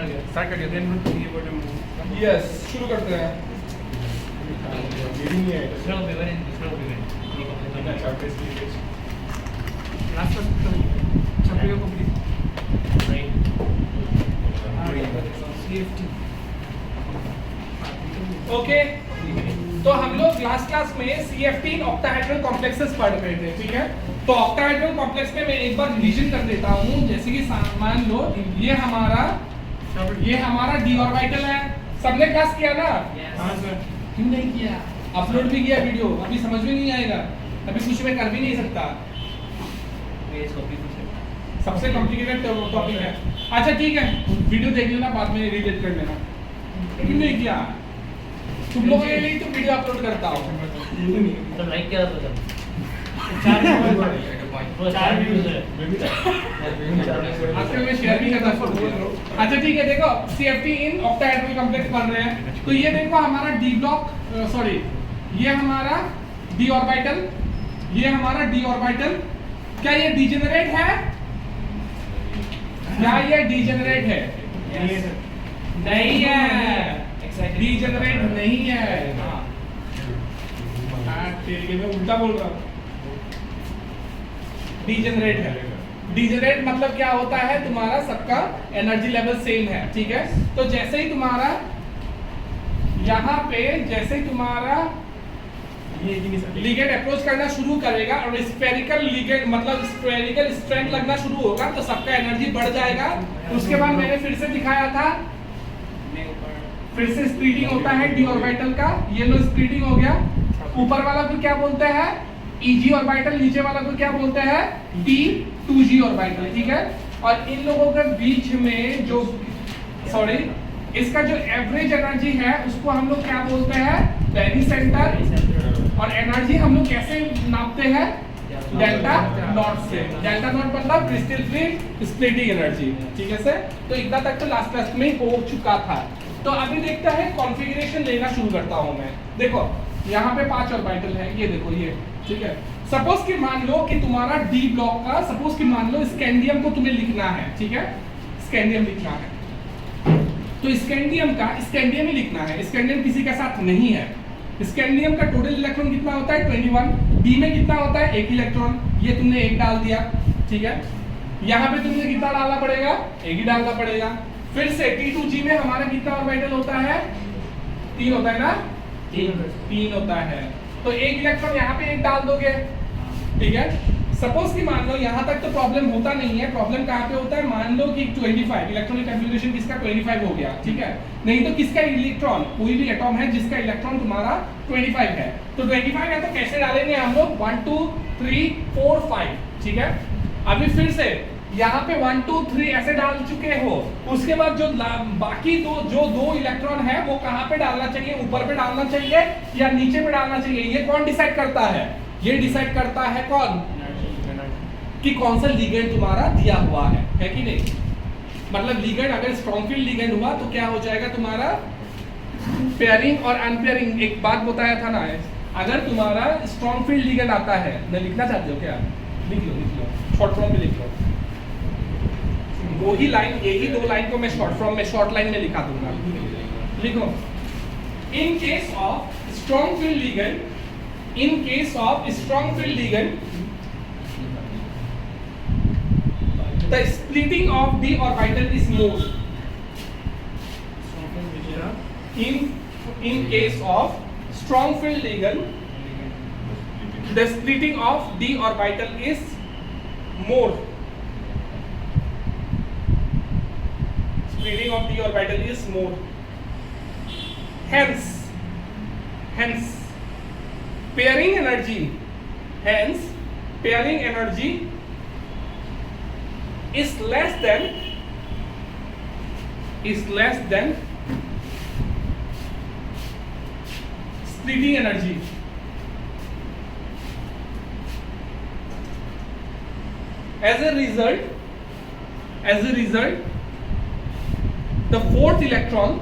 Start कर दिया ये बटन यस, शुरू करते हैं। ओके, तो हम लोग लास्ट क्लास में CF3 ऑक्टाहेड्रल कॉम्प्लेक्सेस पढ़ रहे थे, ठीक है। तो ऑक्टाहेड्रल कॉम्प्लेक्स में मैं एक बार रिवीजन कर देता हूँ। जैसे कि मान लो ये हमारा d ऑर्बिटल है। सबने क्लास किया ना? हाँ सर। क्यों नहीं किया? अपलोड भी किया वीडियो, अभी समझ में नहीं आएगा, अभी कुछ मैं कर भी नहीं सकता। सबसे कॉम्प्लिकेटेड टॉपिक है। अच्छा ठीक है, वीडियो देख लेना, बाद में रीडेट कर लेना। क्यों नहीं किया? तुम लोगों के लिए तो वीडियो अपलोड करता हूँ। तो लाइक क्या होता है? 4 व्यूज है। आजकल मैं शेयर भी करता हूँ। अच्छा ठीक है, देखो CF3 इन ऑक्टाहेड्रल कॉम्प्लेक्स पढ़ रहे हैं। तो ये देखो हमारा d ब्लॉक, सॉरी ये हमारा d ऑर्बिटल, ये हमारा d ऑर्बिटल। क्या ये डिजेनरेट है? क्या ये डिजेनरेट है? नहीं है, डिजेनरेट नहीं है। तेरे मैं उल्टा बोल रहा हूँ। डिजेनरेट है। डिजेनरेट मतलब क्या होता है? तुम्हारा सबका एनर्जी लेवल सेम है, ठीक है। तो जैसे ही तुम्हारा यहाँ पे लिगेंड अप्रोच करना शुरू करेगा और स्फेरिकल लिगेंड मतलब स्फेरिकल स्ट्रेंथ लगना शुरू होगा, तो सबका एनर्जी बढ़ जाएगा। उसके बाद मैंने फिर से दिखाया था, फिर से स्प्लिटिंग होता है d ऑर्बिटल का। ये लो स्प्लिटिंग हो गया। ऊपर वाला को क्या बोलते हैं? Eg orbital. नीचे वाला को क्या बोलते हैं? T2G ऑर्बिटल, ठीक है। और इन लोगों के बीच में जो इसका जो एवरेज एनर्जी है उसको हम लोग क्या बोलते हैं? पेरीसेंटर। और एनर्जी हम लोग कैसे नापते हैं? डेल्टा नॉट से। डेल्टा नॉट मतलब क्रिस्टल फ्री स्प्लिटिंग एनर्जी, ठीक है सर। तो इतना तक तो लास्ट क्लास में हो चुका था। तो अभी देखते हैं कॉन्फ़िगरेशन लेना शुरू करता हूं मैं। देखो यहाँ पे 5 ऑर्बिटल है, ये देखो ये, ठीक है। सपोज कि मान लो कि तुम्हारा d ब्लॉक का, सपोज कि मान लो स्कैंडियम को तुम्हें लिखना है, ठीक है। स्कैंडियम लिखना है तो स्कैंडियम ही लिखना है। स्कैंडियम किसी के साथ नहीं है। स्कैंडियम का टोटल इलेक्ट्रॉन कितना होता है? 21। d में कितना होता है? 1 इलेक्ट्रॉन। ये तुमने 1 डाल दिया, ठीक है। यहाँ पे तुमने कितना डालना पड़ेगा? 1 ही डालना पड़ेगा। फिर से T2G में हमारा कितना ऑर्बिटल होता है? 3 होता है ना? 3 होता है। तो 1 इलेक्ट्रॉन यहाँ पे 1 डाल दोगे, ठीक है। सपोज कि मान लो यहाँ तक तो प्रॉब्लम होता नहीं है। प्रॉब्लम कहाँ पे होता है? मान लो कि 25 इलेक्ट्रॉनिक कन्फिगरेशन किसका 25 हो गया, ठीक है। नहीं तो किसका इलेक्ट्रॉन, कोई भी एटॉम है जिसका इलेक्ट्रॉन तुम्हारा 25 है, तो 25 है तो कैसे डालेंगे हम लोग? 1 2 3 4 5, ठीक है। अभी फिर से यहाँ पे 1 2 3 ऐसे डाल चुके हो। उसके बाद जो बाकी दो इलेक्ट्रॉन है वो कहाँ पे डालना चाहिए? ऊपर पे डालना चाहिए या नीचे पे डालना चाहिए? ये कौन डिसाइड करता है? ये डिसाइड करता है कौन? कि कौन सा लिगेंड तुम्हारा दिया हुआ है कि नहीं। मतलब लिगेंड अगर स्ट्रॉन्ग फील्ड लिगेंड हुआ तो क्या हो जाएगा तुम्हारा? पेयरिंग और अनपेयरिंग। एक बात बताया था ना, अगर तुम्हारा स्ट्रॉन्ग फील्ड लिगेंड आता है, मैं लिखना चाहते हो क्या? लिख लो शॉर्ट फॉर्म में लिख लो। वही लाइन, यही 2 लाइन को मैं शॉर्ट फॉर्म में, शॉर्ट लाइन में लिखा दूंगा। लिखो, in case of strong field ligand, the splitting of d orbital is more. In case of strong field ligand, the splitting of d orbital is more. Splitting of d orbital is more. Hence pairing energy is less than splitting energy. As a result, the fourth electron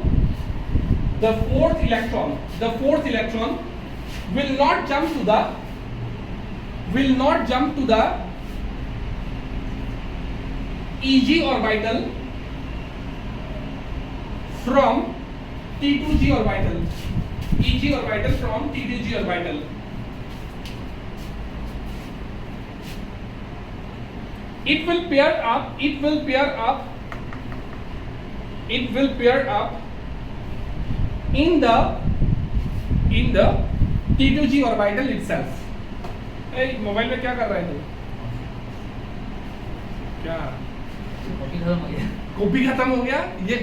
will not jump to the Eg orbital from T2G orbital, EG orbital from T2G orbital. It will pair up in the T2G orbital itself. Mobile में क्या कर रहे थे? क्या copy खत्म हो गया। Copy खत्म हो गया? ये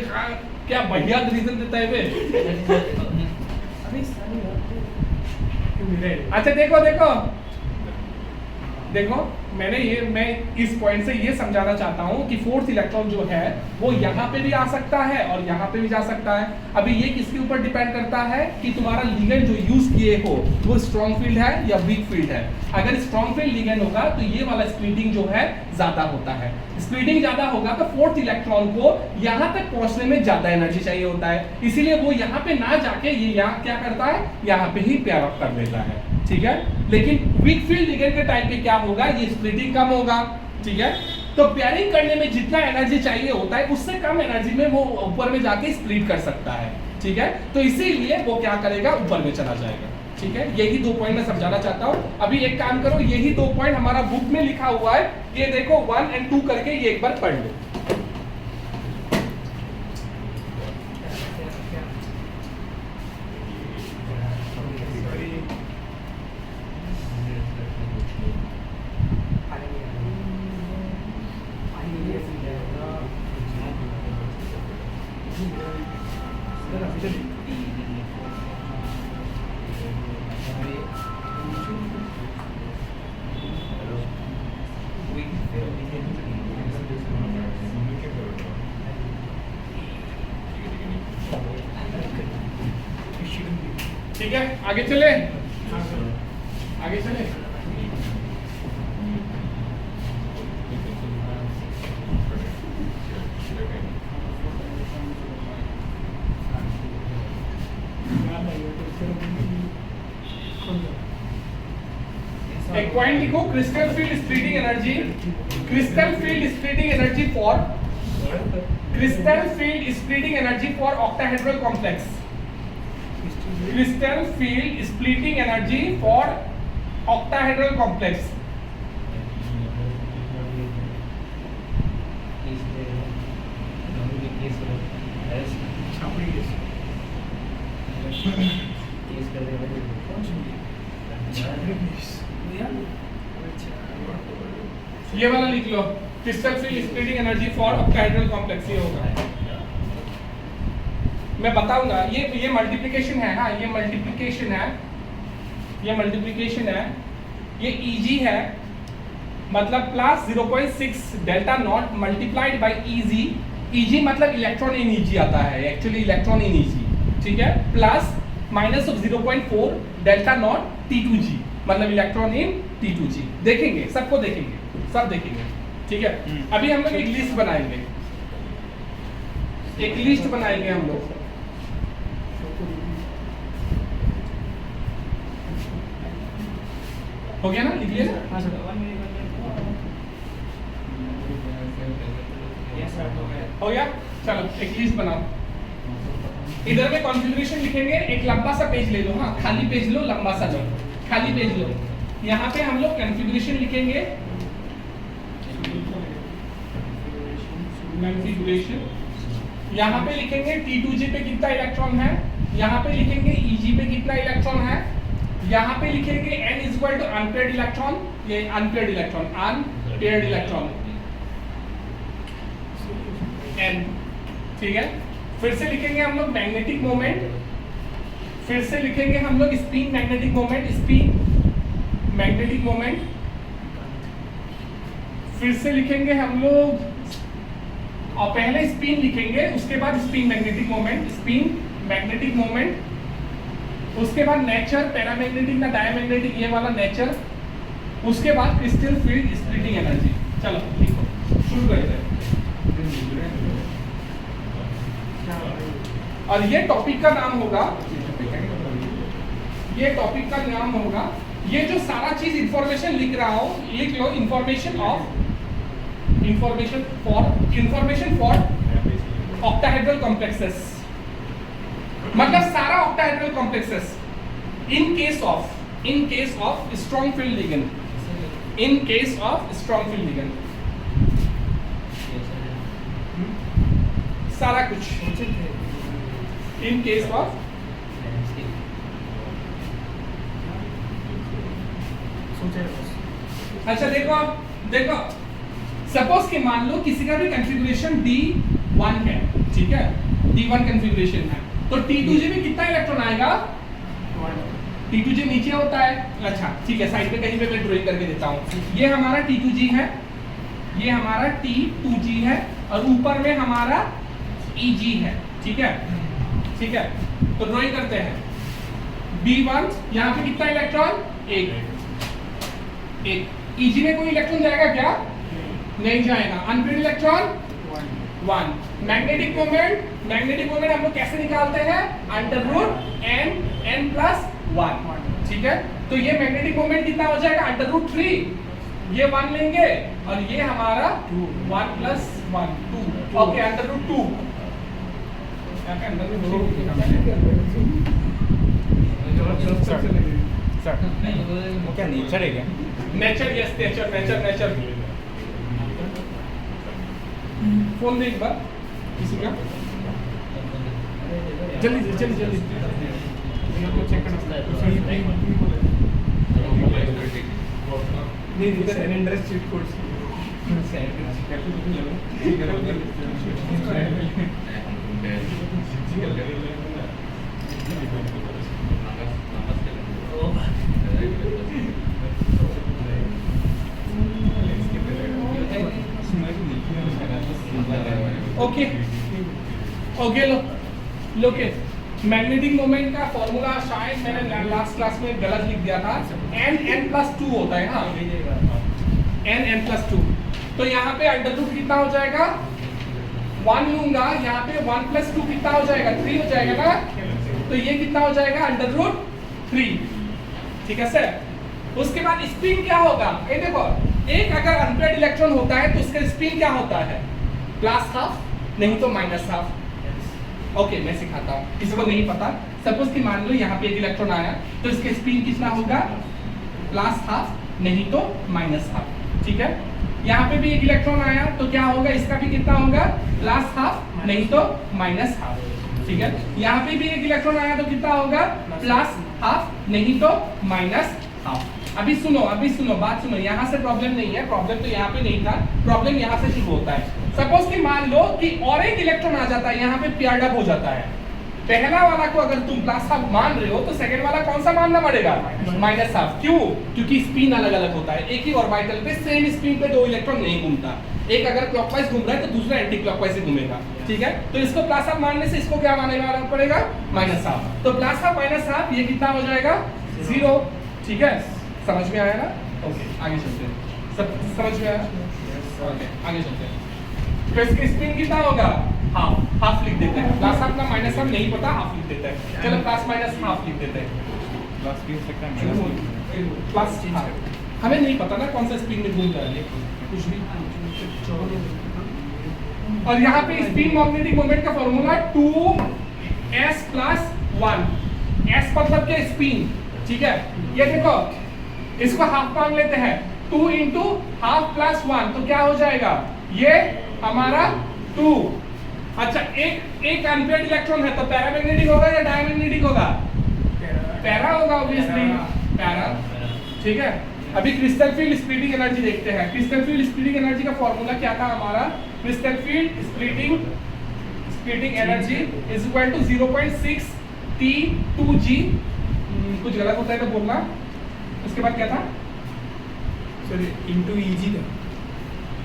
क्या बढ़िया रीजन देता है बे। अच्छा देखो मैं इस पॉइंट से ये समझाना चाहता हूँ कि फोर्थ इलेक्ट्रॉन जो है वो यहाँ पे भी आ सकता है और यहाँ पे भी जा सकता है। अभी ये किसके ऊपर डिपेंड करता है कि तुम्हारा लिगेंड जो यूज किए हो वो स्ट्रॉन्ग फील्ड है या वीक फील्ड है। अगर स्ट्रॉन्ग फील्ड लिगेंड होगा तो ये वाला स्प्लिटिंग जो है ज्यादा होता है। स्प्लिटिंग ज्यादा होगा तो फोर्थ इलेक्ट्रॉन को यहाँ तक पहुंचने में ज्यादा एनर्जी चाहिए होता है, इसीलिए वो यहाँ पे ना जाके ये यहाँ क्या करता है, यहाँ पे ही पेयर अप कर देता है। ठीक है, लेकिन वीक फील्ड लिगेंड के टाइम पे क्या होगा, ये स्प्लिटिंग कम होगा। ठीक है, तो पेयरिंग करने में जितना एनर्जी चाहिए होता है उससे कम एनर्जी में वो ऊपर में जाके स्प्लिट कर सकता है। ठीक है, तो इसीलिए वो क्या करेगा, ऊपर में चला जाएगा। ठीक है, यही 2 पॉइंट मैं समझाना चाहता हूँ। अभी एक काम करो, यही 2 पॉइंट हमारा बुक में लिखा हुआ है, ये देखो 1 और 2 करके ये एक बार पढ़ लो। ठीक है, आगे चले। एक पॉइंट लिखो, crystal field splitting energy for octahedral complex. Crystal field splitting energy for octahedral complex. ये वाला लिख लो, crystal field splitting energy for octahedral complex. ये होगा, मैं बताऊंगा। ये मल्टीप्लिकेशन है। हाँ, ये मल्टीप्लिकेशन है, ये EG है, मतलब plus 0.6 delta not multiplied by EG। EG मतलब इलेक्ट्रॉन इन EG आता है, एक्चुअली इलेक्ट्रॉन इन EG। ठीक है, plus minus of 0.4 delta not T2G मतलब इलेक्ट्रॉन इन T2G। देखेंगे, सबको देखेंगे, सब देखेंगे। ठीक है, अभी हम लोग एक लिस्ट बनाएंगे, हम लोग। हो गया ना, लिख लिया ना? हो गया, चलो एक लिस्ट बनाओ। इधर में कॉन्फ़िगरेशन लिखेंगे, एक लंबा सा पेज ले लो। हाँ, खाली पेज लो, लंबा सा लो, खाली पेज लो। यहाँ पे हम लोग कॉन्फ़िगरेशन लिखेंगे, यहाँ पे लिखेंगे T2G पे कितना इलेक्ट्रॉन है, यहाँ पे लिखेंगे EG पे कितना इलेक्ट्रॉन है, यहाँ पे लिखेंगे n equal to unpaired electron, ये अनपेयर्ड इलेक्ट्रॉन n। ठीक है, फिर से लिखेंगे हम लोग मैग्नेटिक मोमेंट, फिर से लिखेंगे हम लोग स्पिन मैग्नेटिक मोमेंट, फिर से लिखेंगे हम लोग, और पहले स्पिन लिखेंगे, उसके बाद स्पिन मैग्नेटिक मोमेंट, उसके बाद नेचर, पैरामैग्नेटिक ना डायमैग्नेटिक, ये वाला नेचर, उसके बाद क्रिस्टल फील्ड स्प्लिटिंग एनर्जी। चलो लिखो, शुरू करते हैं। और ये टॉपिक का नाम होगा, ये जो सारा चीज इंफॉर्मेशन लिख रहा हूं, लिख लो, इंफॉर्मेशन फॉर ऑक्टाहेड्रल कॉम्प्लेक्सेस। मतलब सारा octahedral complexes in case of strong field ligand, in case of strong field ligand सारा कुछ इन केस ऑफ अच्छा देखो सपोज कि मान लो किसी का भी कंफिगरेशन D1 है, ठीक है, D1 कंफिगरेशन है, तो T2G में कितना इलेक्ट्रॉन आएगा? T2G नीचे होता है, अच्छा ठीक है, साइड में कहीं पे मैं ड्राइंग करके देता हूँ। ये हमारा T2G है, ये हमारा T2G है, और ऊपर में हमारा EG है, ठीक है, ठीक है, तो ड्राइंग करते हैं। B1 यहाँ पे कितना इलेक्ट्रॉन? एक EG में कोई इलेक्ट्रॉन जाएगा क्या? नहीं जाएगा। Unpaired electron 1। मैग्नेटिक मोमेंट हम लोग कैसे निकालते हैं? अंडर रूट n प्लस 1, ठीक है, तो ये मैग्नेटिक मोमेंट कितना हो जाएगा? अंडर रूट 3, ये 1 लेंगे और ये हमारा 1 प्लस 1 2, ओके, अंडर रूट 2 वो क्या नेचर है क्या? Nature, yes nature. फोन दे एक बार किसी का, जल्दी चेक करना। नहीं इधर एनएनड्रेस चीट कोड्स ओके लो के मैग्नेटिक मोमेंट का फॉर्मूला शायद मैंने लास्ट क्लास में गलत लिख दिया था। n+2 होता है, हाँ, n+2। तो यहाँ पे अंडर रूट कितना हो जाएगा? 1 लूंगा, यहाँ पे 1+2 कितना हो जाएगा? 3 हो जाएगा ना, तो ये कितना हो जाएगा? अंडर रूट 3, ठीक है सर। उसके बाद स्पिन क्या होगा? ये देखो, एक अगर अनपेयर्ड इलेक्ट्रॉन होता है तो उसका स्पिन क्या होता है? प्लस हाफ, नहीं तो माइनस हाफ। ओके, मैं सिखाता हूँ, किसी को नहीं पता। सपोज कि मान लो यहाँ पे एक इलेक्ट्रॉन आया, तो इसका स्पिन कितना होगा? प्लस हाफ, नहीं तो माइनस हाफ, ठीक है। यहाँ पे भी एक इलेक्ट्रॉन आया, तो क्या होगा? इसका भी कितना होगा? प्लस हाफ, नहीं तो माइनस हाफ, ठीक है। यहाँ पे भी एक इलेक्ट्रॉन आया, तो कितना होगा? प्लस हाफ, नहीं तो माइनस हाफ। अभी सुनो, बात सुनो, यहाँ से प्रॉब्लम नहीं है, प्रॉब्लम तो यहाँ पे नहीं था, प्रॉब्लम यहाँ से शुरू होता है। सपोज कि मान लो कि और एक इलेक्ट्रॉन आ जाता है, यहाँ पे पेयर्ड अप हो जाता है। पहला वाला को अगर तुम प्लस हाफ मान रहे हो, तो सेकंड वाला कौन सा मानना पड़ेगा? Minus half. क्यों? क्योंकि स्पिन अलग अलग होता है, एक ही ऑर्बिटल पे सेम स्पिन पे दो इलेक्ट्रॉन नहीं घूमता। एक अगर क्लॉकवाइज घूम रहा है तो दूसरा एंटी क्लॉकवाइज से घूमेगा, ठीक है। तो इसको प्लस हाफ मानने से इसको क्या मानना पड़ेगा? Minus half. तो प्लस हाफ माइनस हाफ, ये कितना हो जाएगा? 0, ठीक है। समझ में आया ना? ओके, आगे चलते हैं। सब समझ में आया? ओके, आगे चलते हैं। तो इसका स्पिन कितना होगा? हाफ लिख देते हैं। प्लस हाफ ना माइनस हाफ नहीं पता, हाफ लिख देते हैं। चलो प्लस माइनस हाफ लिख देते हैं। प्लस भी हो सकता है, माइनस भी। प्लस हमें नहीं पता ना कौन सा स्पिन में घूम रहा है, कुछ भी। और यहाँ पे स्पिन मैग्नेटिक मोमेंट का फॉर्मूला 2s + 1। s मतलब क्या? स्पिन, ठीक है। ये देखो, इसको हाफ मान लेते हैं, 2 × हाफ + 1, तो क्या हो जाएगा? ये हमारा 2। अच्छा, एक अनपेयर्ड इलेक्ट्रॉन है, तो पैरामैग्नेटिक होगा या डायमैग्नेटिक होगा? पैरा होगा, ऑब्वियसली पैरा, ठीक है। अभी क्रिस्टल फील्ड स्प्लिटिंग एनर्जी देखते हैं। क्रिस्टल फील्ड स्प्लिटिंग एनर्जी का फॉर्मूला क्या था हमारा? Crystal field splitting energy is equal to 0.6 T2G। कुछ गलत होता है तो बोलना। उसके बाद क्या था? सॉरी, इनटू EG था।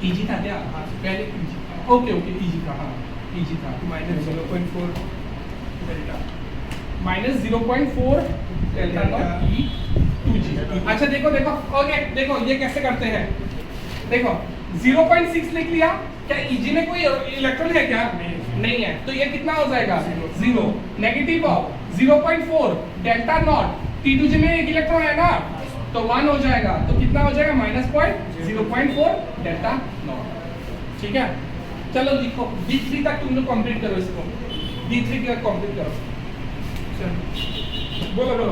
EG था क्या? पहले EG। ओके, EG था, हाँ, EG था। -0.4 डेल्टा, -0.4 डेल्टा नॉट E2G। अच्छा देखो, ओके, देखो ये कैसे करते हैं। देखो 0.6 लिख लिया, क्या EG में कोई इलेक्ट्रॉन है क्या? नहीं है, तो ये कितना हो जाएगा? 0। Negative of 0.4 delta not, T2G में एक इलेक्ट्रॉन है ना, तो 1 हो जाएगा, तो कितना हो जाएगा? -0.4 डेल्टा नॉट, ठीक है। चलो लिखो, D3 तक तुम लोग कंप्लीट करो इसको, D3 तक कंप्लीट करो। बोलो बोलो।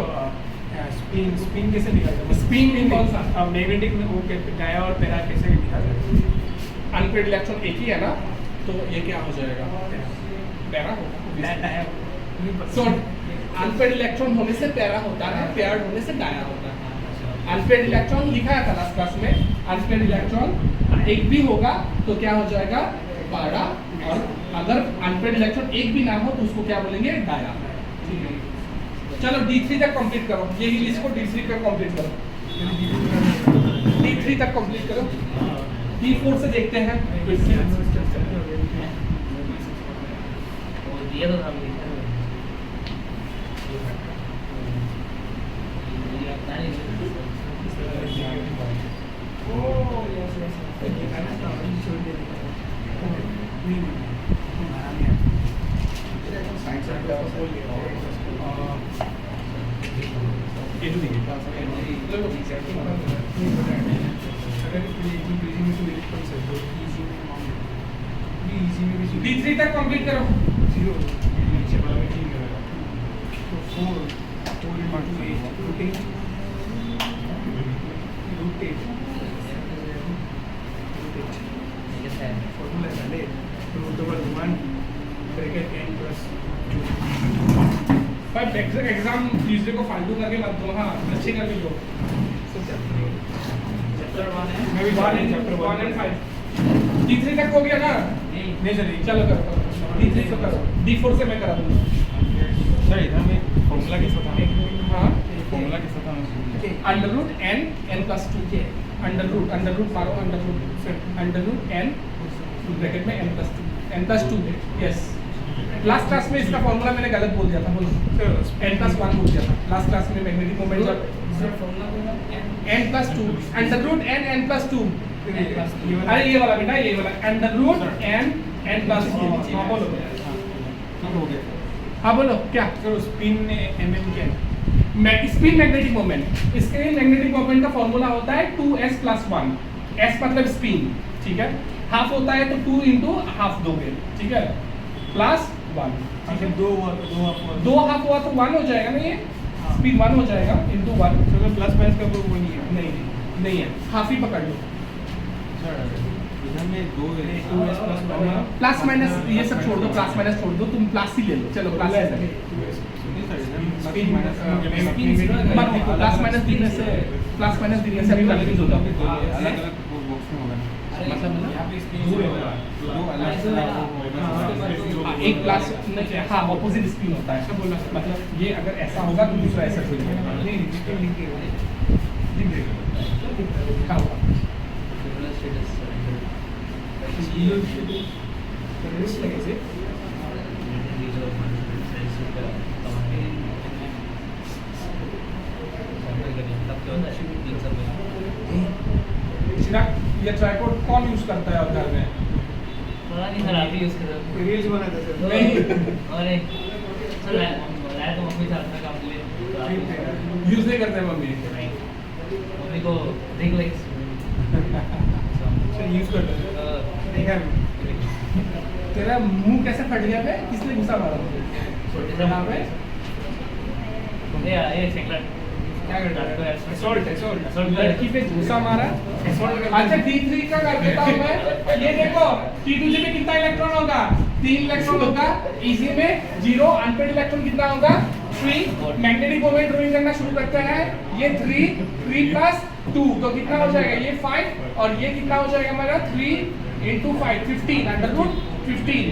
स्पिन कैसे निकालते Spin में कौन सा? मैग्नेटिक में वो डाया और पैरा कैसे निकालते अनपेड इलेक्ट्रॉन एक ही है ना, तो ये क्या हो जाएगा? पैरा होगा। डाया सो अनपेड इलेक्ट्रॉन होने से पैरा होता है, पेयर्ड होने से डाया होता है। अनपेड इलेक्ट्रॉन लिखा था लास्ट क्लास में, अनपेड इलेक्ट्रॉन एक भी होगा तो क्या हो जाएगा? पैरा। और अगर अनपेड इलेक्ट्रॉन एक भी ना हो तो उसको क्या बोलेंगे? डाया। ठीक है, चलो D3 तक कंप्लीट करो, यही लिस्ट को D3 तक कंप्लीट करो, D3 तक कंप्लीट करो। D4 से देखते हैं। वो दिया तो था मुझे। D3 तक कंप्लीट करो। भाई एग्जाम ट्यूसडे को फालतू करके मत दो, हाँ अच्छे करके दो। चैप्टर 1 है। मैं भी चैप्टर 1 एंड 5 D3 तक हो गया ना? नहीं सर चलो करो, D3 तो करो, D4 से मैं करा दूंगा। सर इधर में फॉर्मूला कैसा था? हाँ, फॉर्मूला कैसा था? Under root n plus 2 under root मारो, अंडर रूट n ब्रैकेट में n plus 2 yes. Last class में इसका फॉर्मूला मैंने गलत बोल दिया था, बोलो n प्लस 1 बोल दिया था लास्ट क्लास में। मैग्नेटिक मोमेंट जब n plus 2 under root n plus 2। अरे ये वाला बेटा, ये वाला अंडर रूट n प्लस 2। हाँ बोलो, हो गया। हाँ बोलो क्या? स्पिन mm क्या है? स्पिन मैग्नेटिक मोमेंट, इसके लिए मैग्नेटिक मोमेंट का फॉर्मूला होता है 2s प्लस 1। s मतलब स्पिन, ठीक है, हाफ होता है तो 2 इंटू हाफ दोगे, ठीक है, प्लस 1। अच्छा दो हाफ हुआ तो 1 हो जाएगा ना, ये स्पिन 1 हो जाएगा इंटू 1। तो प्लस माइनस का वो नहीं है। नहीं है, हाफ ही पकड़ लो। सर इधर में दो 2s प्लस 1 प्लस माइनस ये सब छोड़ दो, प्लस माइनस छोड़ दो, तुम प्लस ही ले लो। चलो प्लस नहीं सर, इधर में स्पिन माइनस मत देखो, प्लस माइनस देने से अभी कंफ्यूज होता है। अलग अलग बॉक्स में होगा। मतलब यहाँ पे स्पिन दो अलग हाँ, एक प्लस हाँ ऑपोजिट स्पिन होता है, बोला मतलब ये अगर ऐसा होगा तो दूसरा ऐसा हो जाएगा। नहीं स्पिन लिख के क्या होगा? चिराग, ये ट्राइपॉड कौन यूज करता है घर में? पता नहीं सर, आप ही यूज कर रहे हो। रील्स बनाते थे नहीं। अरे सर लाया तो मम्मी था अपना काम के लिए, तो आप यूज नहीं करते मम्मी। मम्मी को देख ले। यूज करते थे देखा तेरा मुंह कैसे फट गया बे? किसने घुसा मारा मुझे? यहाँ पे ये चॉकलेट क्या करता है? सॉल्ट लड़की पे घुसा मारा। अच्छा D3 का कर देता हूँ मैं। ये देखो T2G में कितना इलेक्ट्रॉन होगा? 3 इलेक्ट्रॉन होगा। इजी में 0। अनपेड इलेक्ट्रॉन कितना होगा? 3। मैग्नेटिक मोमेंट ड्राइंग करना शुरू करते हैं। ये 3 प्लस 2 तो कितना हो जाएगा? ये 5 और ये कितना हो जाएगा हमारा? 3 into 5 15 अंडर रूट 15।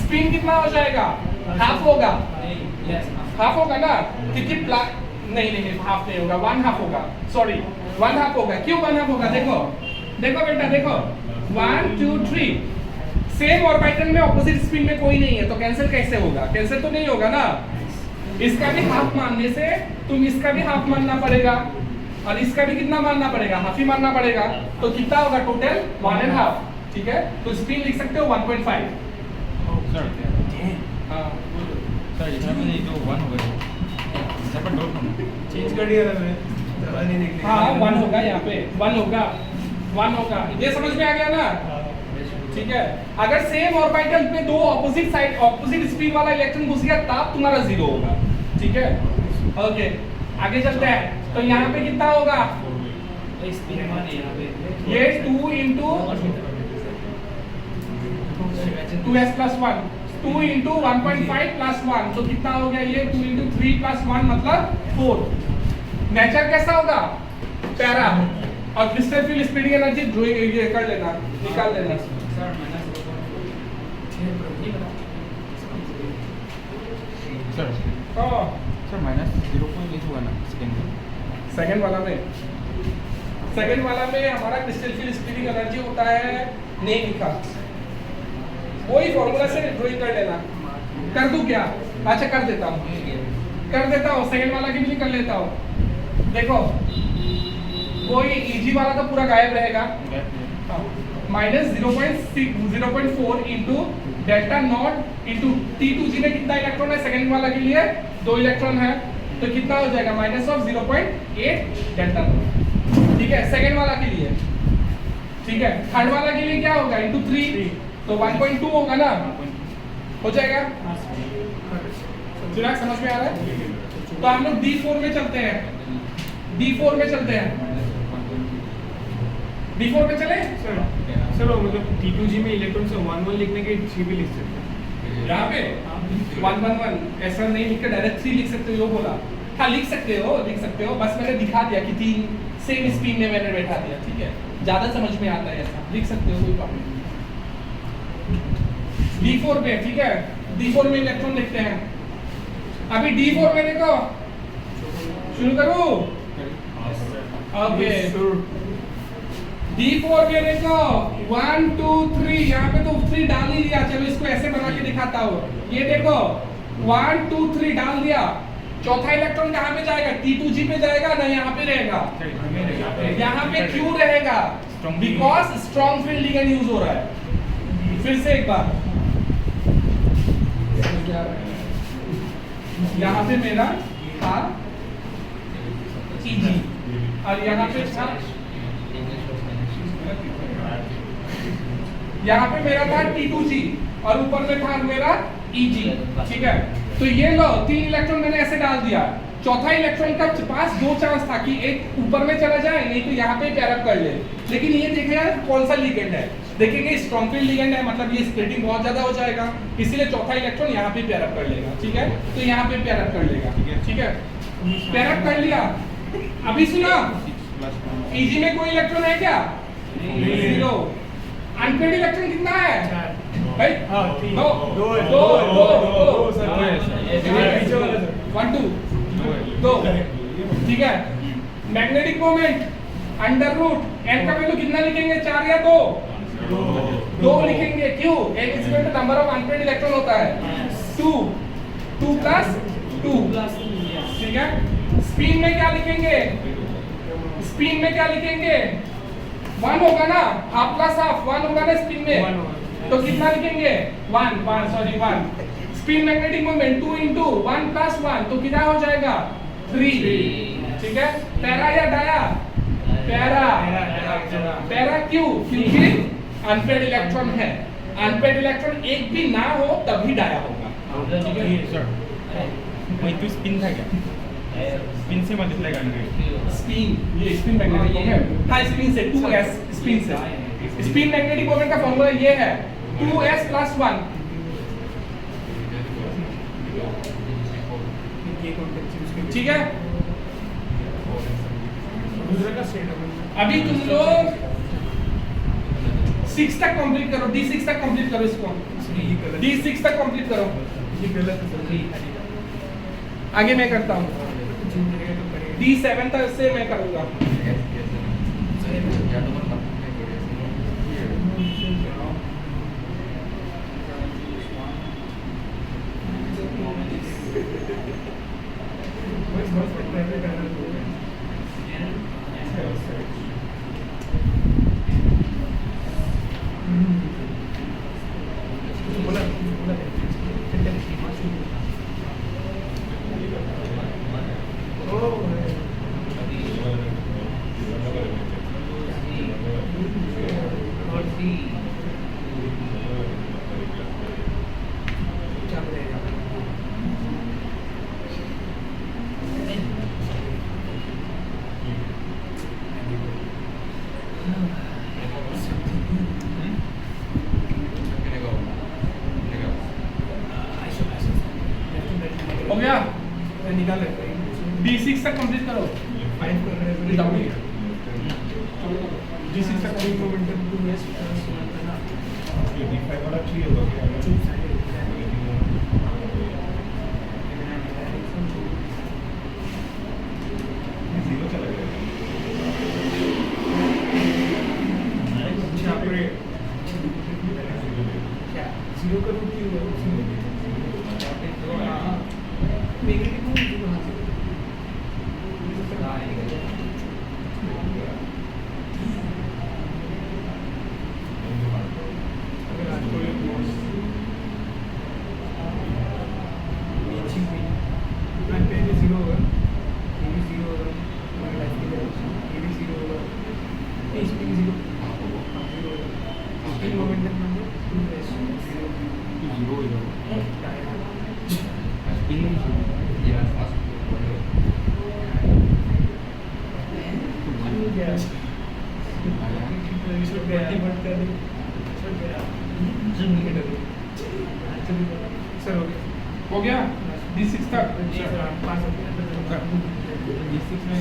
स्पिन कितना हो जाएगा? हाफ होगा। हाफ होगा ना, क्योंकि नहीं हाफ नहीं होगा, 1 हाफ होगा। सॉरी 1 हाफ होगा। क्यों 1 हाफ होगा? देखो बेटा देखो 1 2 3 सेम ऑर्बिटल में ऑपोजिट स्पिन में कोई नहीं है तो कैंसिल कैसे होगा? कैंसिल तो नहीं होगा ना। इसका भी हाफ मानने से तुम इसका भी हाफ मानना पड़ेगा और इसका भी कितना मानना पड़ेगा? हाफ ही मानना पड़ेगा। तो कितना होगा टोटल? 1.5। ठीक है, तो स्पिन लिख सकते हो 1.5। सर हाँ सर इधर में नहीं तो 1 हो गया। इधर पर डॉट होना। चेंज कर दिया था मैंने, ज़्यादा नहीं देखने। हाँ 1 होगा, यहाँ पे 1 होगा। ये समझ में आ गया ना? ठीक है, अगर सेम ऑर्बिटल पे दो ऑपोजिट साइड ऑपोजिट स्पिन वाला इलेक्ट्रॉन घुस गया तब तुम्हारा जीरो होगा, ठीक है। ओके आगे चलते हैं, तो यहाँ पे कितना होगा, ये 2 into 2s plus 1, 2 into 1.5 plus 1, तो कितना हो गया ये 2 इंटू 3 प्लस 1 मतलब 4। नेचर कैसा होगा, पैरा, और क्रिस्टल फील्ड स्पीडिंग एनर्जी ये कर लेना, निकाल लेना। सर हाँ सर माइनस 0.8 हुआ ना सेकंड वाला में हमारा क्रिस्टल फील्ड स्पीडिंग एनर्जी होता है, नहीं लिखा, वही फॉर्मूला से ड्राइंग कर लेना। कर दूं क्या, अच्छा कर देता हूँ, सेकंड वाला के लिए कर लेता हूँ। देखो वही इजी वाला तो पूरा गायब रहेगा, minus 0.4 into delta not into T2G में कितना इलेक्ट्रॉन है, सेकंड वाला के लिए 2 इलेक्ट्रॉन है, तो कितना हो जाएगा माइनस ऑफ 0.8 डेल्टा नॉट, ठीक है, सेकंड वाला के लिए, ठीक है। थर्ड वाला के लिए क्या होगा, इंटू 3, तो 1.2 होगा ना, हो जाएगा। चिराग समझ में आ रहा है, तो हम लोग D4 में चलते हैं, D4 में चलते हैं, D4 में चले। सर मतलब T2G में इलेक्ट्रॉन से 1 लिखने के 3 भी लिख सकते हैं यहाँ पे 1 ऐसा नहीं लिख के डायरेक्ट 3 लिख सकते हो, बोला हाँ लिख सकते हो, बस मैंने दिखा दिया कि 3 सेम स्पिन में मैंने बैठा दिया, ठीक है, ज्यादा समझ में आता है, ऐसा लिख सकते हो, कोई प्रॉब्लम नहीं। D4 पे, ठीक है, D4 में इलेक्ट्रॉन लिखते हैं। अभी D4 में देखो, शुरू करूं, ओके D4 में देखो 1 2 3, यहाँ पे तो 3 डाल ही दिया, चलो इसको ऐसे बना के दिखाता हूँ। ये देखो 1 2 3 डाल दिया, चौथा इलेक्ट्रॉन कहाँ पे जाएगा, T2G पे जाएगा ना, यहाँ पे रहेगा, यहाँ पे क्यों रहेगा, because strong field ligand use हो रहा है। फिर से एक बार, यहाँ पे मेरा था Eg और यहाँ पे था, यहाँ पे मेरा था T2G और ऊपर में था मेरा Eg, ठीक है। तो ये लो 3 इलेक्ट्रॉन मैंने ऐसे डाल दिया, चौथा इलेक्ट्रॉन का पास 2 चांस था कि एक ऊपर में चला जाए, नहीं तो यहाँ पे पैर अप कर ले, लेकिन ये देखेगा कौन सा लिगेंड है, देखेंगे स्ट्रॉन्ग फील्ड लिगेंड है, मतलब ये स्प्लिटिंग बहुत ज्यादा हो जाएगा, इसीलिए चौथा इलेक्ट्रॉन यहाँ पे पैर अप कर लेगा, ठीक है, तो यहाँ पे पैर अप कर लेगा, ठीक है, पैर अप कर लिया। अभी सुना, Eg में कोई इलेक्ट्रॉन है क्या, 0, अनपेड इलेक्ट्रॉन कितना है भाई, 2, ठीक है। Magnetic moment under root n का वैल्यू कितना लिखेंगे, 4 या 2 लिखेंगे, क्यों, n is equal to number of unpaid electron होता है 2 प्लस 2, ठीक है। स्पिन में क्या लिखेंगे, 1 होगा ना, हाफ प्लस हाफ 1 होगा ना स्पिन में, तो कितना लिखेंगे 1 spin magnetic moment 2 into 1 plus 1, तो कितना हो जाएगा 3, ठीक है। पैरा या डाया, पैरा क्यों, क्योंकि अनपेड इलेक्ट्रॉन है, अनपेड इलेक्ट्रॉन एक भी ना हो तभी डाया होगा, ठीक है। वही तो स्पिन था क्या, स्पिन से मल्टीप्लाई करना, स्पिन, ये स्पिन मैग्नेटिक मोमेंट, हाँ स्पिन से 2s, स्पिन से स्पिन मैग्नेटिक मोमेंट का फॉर्मूला ये है 2s प्लस 1, ठीक है। अभी तुम लोग 6 तक कंप्लीट करो, D6 तक कंप्लीट करो, इसको D6 तक कंप्लीट करो, आगे मैं करता हूँ, D7 तक से मैं करूँगा। हो गया निकाल D6 तक कंप्लीट करो फाइव कर रहे हैं Double ही। D6 तक कोई मोमेंटम टू वेस्ट D5 वाला 3 होगा क्या? जीरो चला गया। जीरो का रूट क्यों है? नेगेटिव में जीरो हाँ अगर आज कोई पे भी जीरो होगा, ये भी जीरो होगा, ये भी जीरो होगा, इस पे भी जीरो होगा, स्पिन मोमेंटम नंबर 2 है जीरो सर हो गया D6 तक D6 में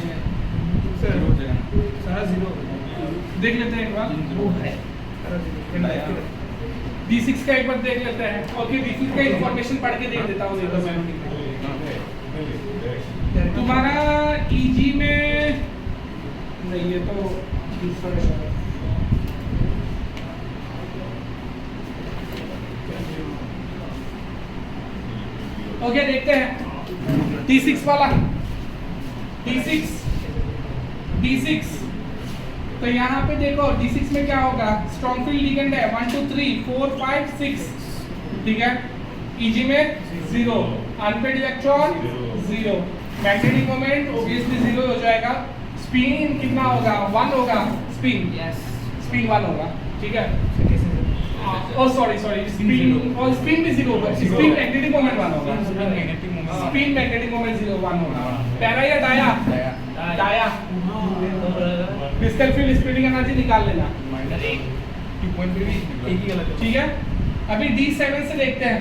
सर जीरो हो जाएगा। सारा जीरो देख लेते हैं एक बार वो है सारा जीरो D6 का एक बार देख लेते हैं ओके D6 का इंफॉर्मेशन पढ़ के देख देता हूँ नहीं तो मैं तुम्हारा EG में नहीं ये तो दूसरा है ओके देखते हैं D6 वाला D6 तो यहाँ पे देखो D6 में क्या होगा स्ट्रॉन्ग फील्ड लिगेंड है 1 2 3 4 5 6 ठीक है EG में 0 unpaid electron 0 magnetic moment obviously 0 हो जाएगा स्पिन कितना होगा 1 होगा स्पिन 1 होगा ठीक है ओ सॉरी स्पिन भी 0 होगा स्पिन मैग्नेटिक मोमेंट 1 होगा स्पिन मैग्नेटिक मोमेंट 0 1 होगा पैरा या dia crystal field spinning energy निकाल लेना ठीक है अभी D7 से देखते हैं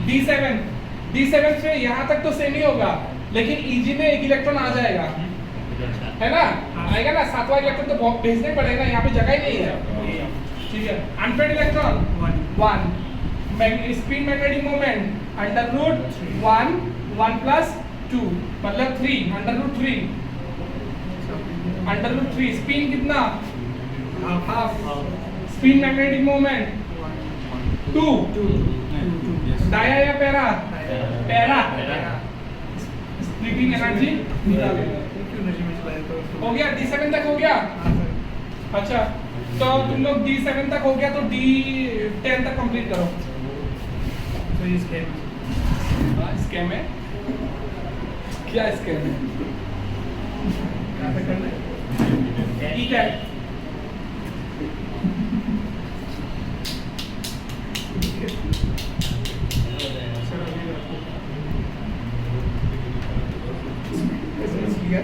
D7 से यहाँ तक तो सेम ही होगा लेकिन EG में एक इलेक्ट्रॉन आ जाएगा है ना आएगा ना सातवां इलेक्ट्रॉन तो भेजना ही पड़ेगा यहाँ पे जगह ही नहीं है ठीक है unpaid electron 1 spin magnetic moment under root 1 plus 2 मतलब 3 अंडर रूट 3 स्पिन कितना half spin magnetic moment 2 dia या पैरा स्प्लिटिंग एनर्जी हो गया D7 तक हो गया अच्छा तो तुम लोग D7 तक हो गया तो D10 तक कंप्लीट करो तो ये स्कैम है क्या स्कैम है कहाँ तक करना है D10 सर अभी आपको एसएमएस किया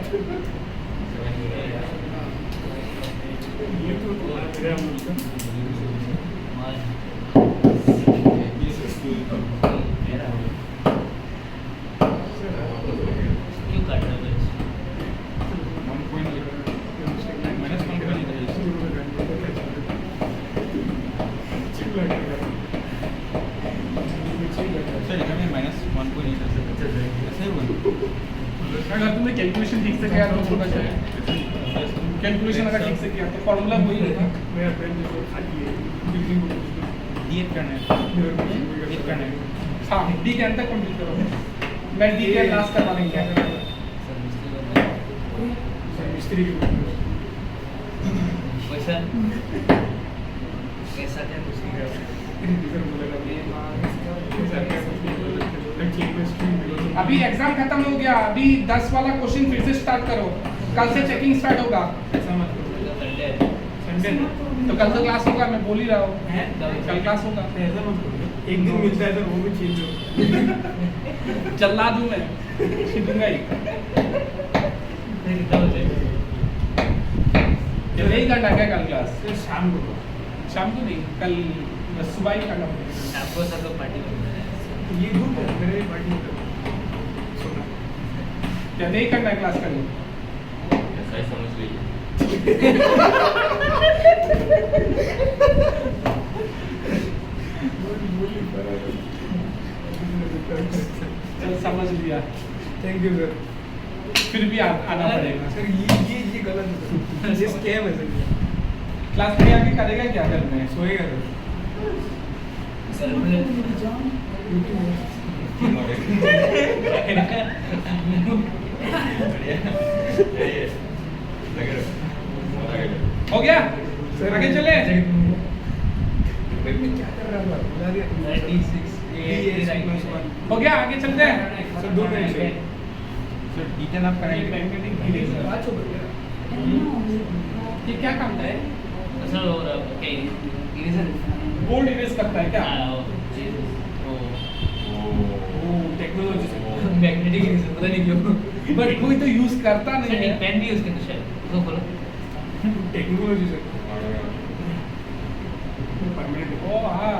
ये तो मेरा मतलब क्यों काट रहे हो अगर तुमने कैलकुलेशन ठीक से किया तो होना चाहिए कैलकुलेशन अगर ठीक से किया तो फॉर्मूला वही होगा मेरा फ्रेंड जो खाली है बिल्डिंग को D8 करना है D8 करना है हाँ D10 तक कंप्लीट करो मैं D10 लास्ट करवा देंगे क्या सर मिस्त्री के वैसा कैसा क्या कुछ नहीं अभी एग्जाम खत्म हो गया अभी 10 वाला क्वेश्चन फिर से स्टार्ट करो कल से चेकिंग स्टार्ट होगा ऐसा मत करो संडे तो कल तो क्लास होगा मैं बोल ही रहा हूँ कल क्लास होगा ऐसा मत करो एक दिन मिलता है तो वो भी चेंज हो चला दूं मैं सीधूंगा ही कितना बजे नहीं करना क्या कल क्लास फिर शाम को शाम को नहीं कल सुबह ही करना पड़ेगा आपको सब लोग पार्टी करना है ये ग्रुप है मेरे पार्टी में क्या नहीं करना है क्लास करने? ऐसा ही समझ लीजिए। चल समझ लिया, थैंक यू सर। फिर भी आना पड़ेगा। सर ये गलत है सर, ये स्कैम है सर। क्लास में आके करेगा क्या घर में? सोएगा सर। हो गया? आगे चले? मैं क्या कर रहा था बता दिया तुमने। हो गया, आगे चलते हैं। सर 2 मिनट से सर D10 आप कराएंगे? बात हो गया। ये क्या काम है? सर और ओके इरेजर बोर्ड इरेज करता है क्या? टेक्नोलॉजी से मैग्नेटिक इरेजर पता नहीं क्यों बट कोई तो यूज करता नहीं सर है। पेन भी यूज करते शायद उसको बोलो टेक्नोलॉजी से परमानेंट ओ हाँ,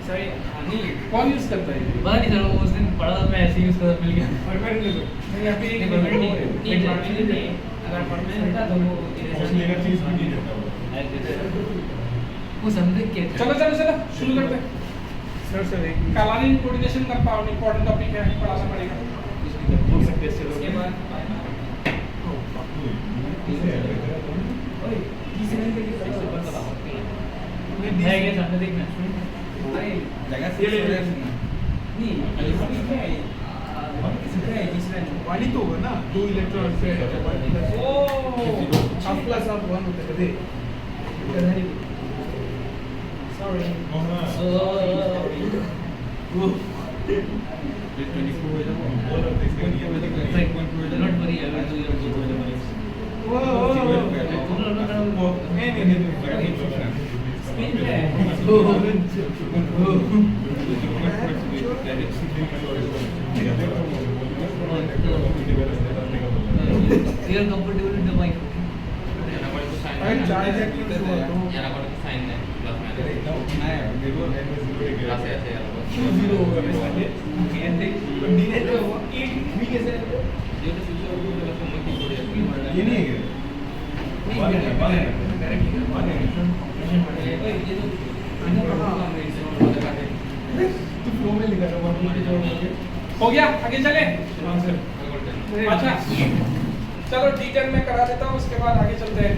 सर हानि कौन यूज करता है ये? पता नहीं सर वो उस दिन पढ़ा था मैं ऐसे यूज करता मिल गया परमानेंट है सर। नहीं, यहाँ पे एक नहीं परमानेंट नहीं अगर परमानेंट था तो वो लेकर चीज भी नहीं देता वो। वो समझ के चलो चलो चलो शुरू करते हैं। सर एक कालानी कोऑर्डिनेशन का इम्पोर्टेंट टॉपिक है, पढ़ाना पड़ेगा। उसके बाद है क्या सामने देखना जगह से वाली तो होगा ना 2 इलेक्ट्रॉन से हाफ प्लस हाफ 1 होता है कदे सॉरी नॉट वरी अगर तो ये you are comfortable with the mic And charge that you do. Sign है क्लास में क्लास है ऐसे यार 0 होगा पहले तो डी ने तो 8 भी कैसे ये तो फ्यूचर को मतलब समझ की थोड़ी ये नहीं है तू फ्लो में लिखा था वहां हो गया, आगे चले। हां सर अच्छा चलो D10 में करा देता हूँ, उसके बाद आगे चलते हैं।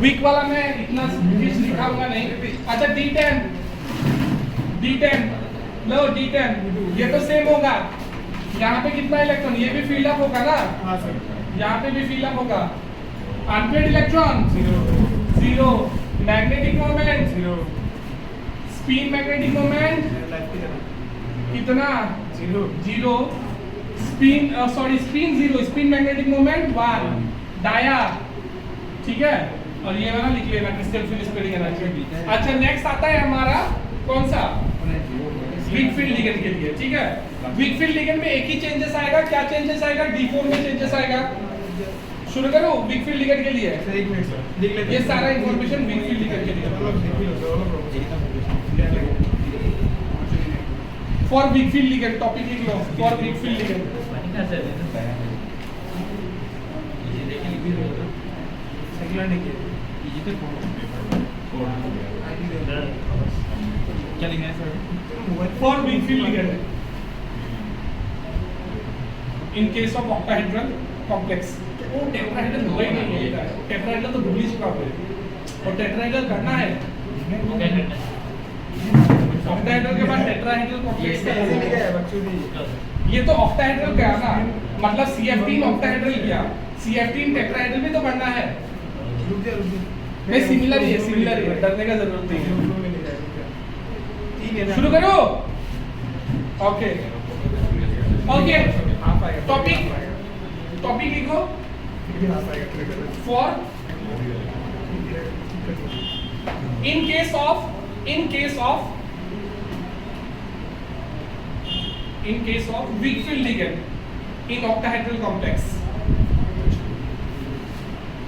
वीक वाला मैं इतना कुछ लिखाऊंगा नहीं। अच्छा D10 लो D10 ये तो सेम होगा। यहाँ पे कितना इलेक्ट्रॉन, ये भी फील्ड अप होगा ना, हां सर यहाँ पे भी फील्ड अप होगा। Unpaired electron 0, magnetic moment 0 spin magnetic moment कितना 0, spin spin 0, spin magnetic moment 1, dia, ठीक है। और ये वाला लिख लेना क्रिस्टल फिल स्पेलिंग एनर्जी। अच्छा नेक्स्ट आता है हमारा कौन सा, वीक फील्ड लिगेंड के लिए, ठीक है। वीक फील्ड लिगेंड में एक ही चेंजेस आएगा, क्या चेंजेस आएगा, D4 में चेंजेस आएगा। शुरू करो वीक फील्ड लिगेंड के लिए। सर एक मिनट सर लिख लेते ये सारा इंफॉर्मेशन वीक फील्ड लिगेंड के लिए। For weak field ligand topic लिख लो, फॉर वीक फील्ड लिगेंड। क्या लिखना है sir? For weak field ligand in case of octahedral complex. वो टेट्राहेड्रल हुआ ही नहीं होता है, टेट्राहेड्रल तो भूल ही चुका है, और टेट्राहेड्रल करना है। ऑक्टाहेड्रल के बाद टेट्राहेड्रल कॉम्प्लेक्स का ऐसे लिखा है बच्चों ने। ये तो ऑक्टाहेड्रल गया ना, मतलब CF3 ऑक्टाहेड्रल गया, CF3 टेट्राहेड्रल भी तो बनना है। रुक जा नहीं सिमिलर ही है, डरने का जरूरत नहीं है। फ्लो में लिखा है रुक जा 3 है ना शुरू करो। ओके ओके हाफ आएगा टॉपिक लिखो। हाफ आएगा for in case of weak field ligand in octahedral complex,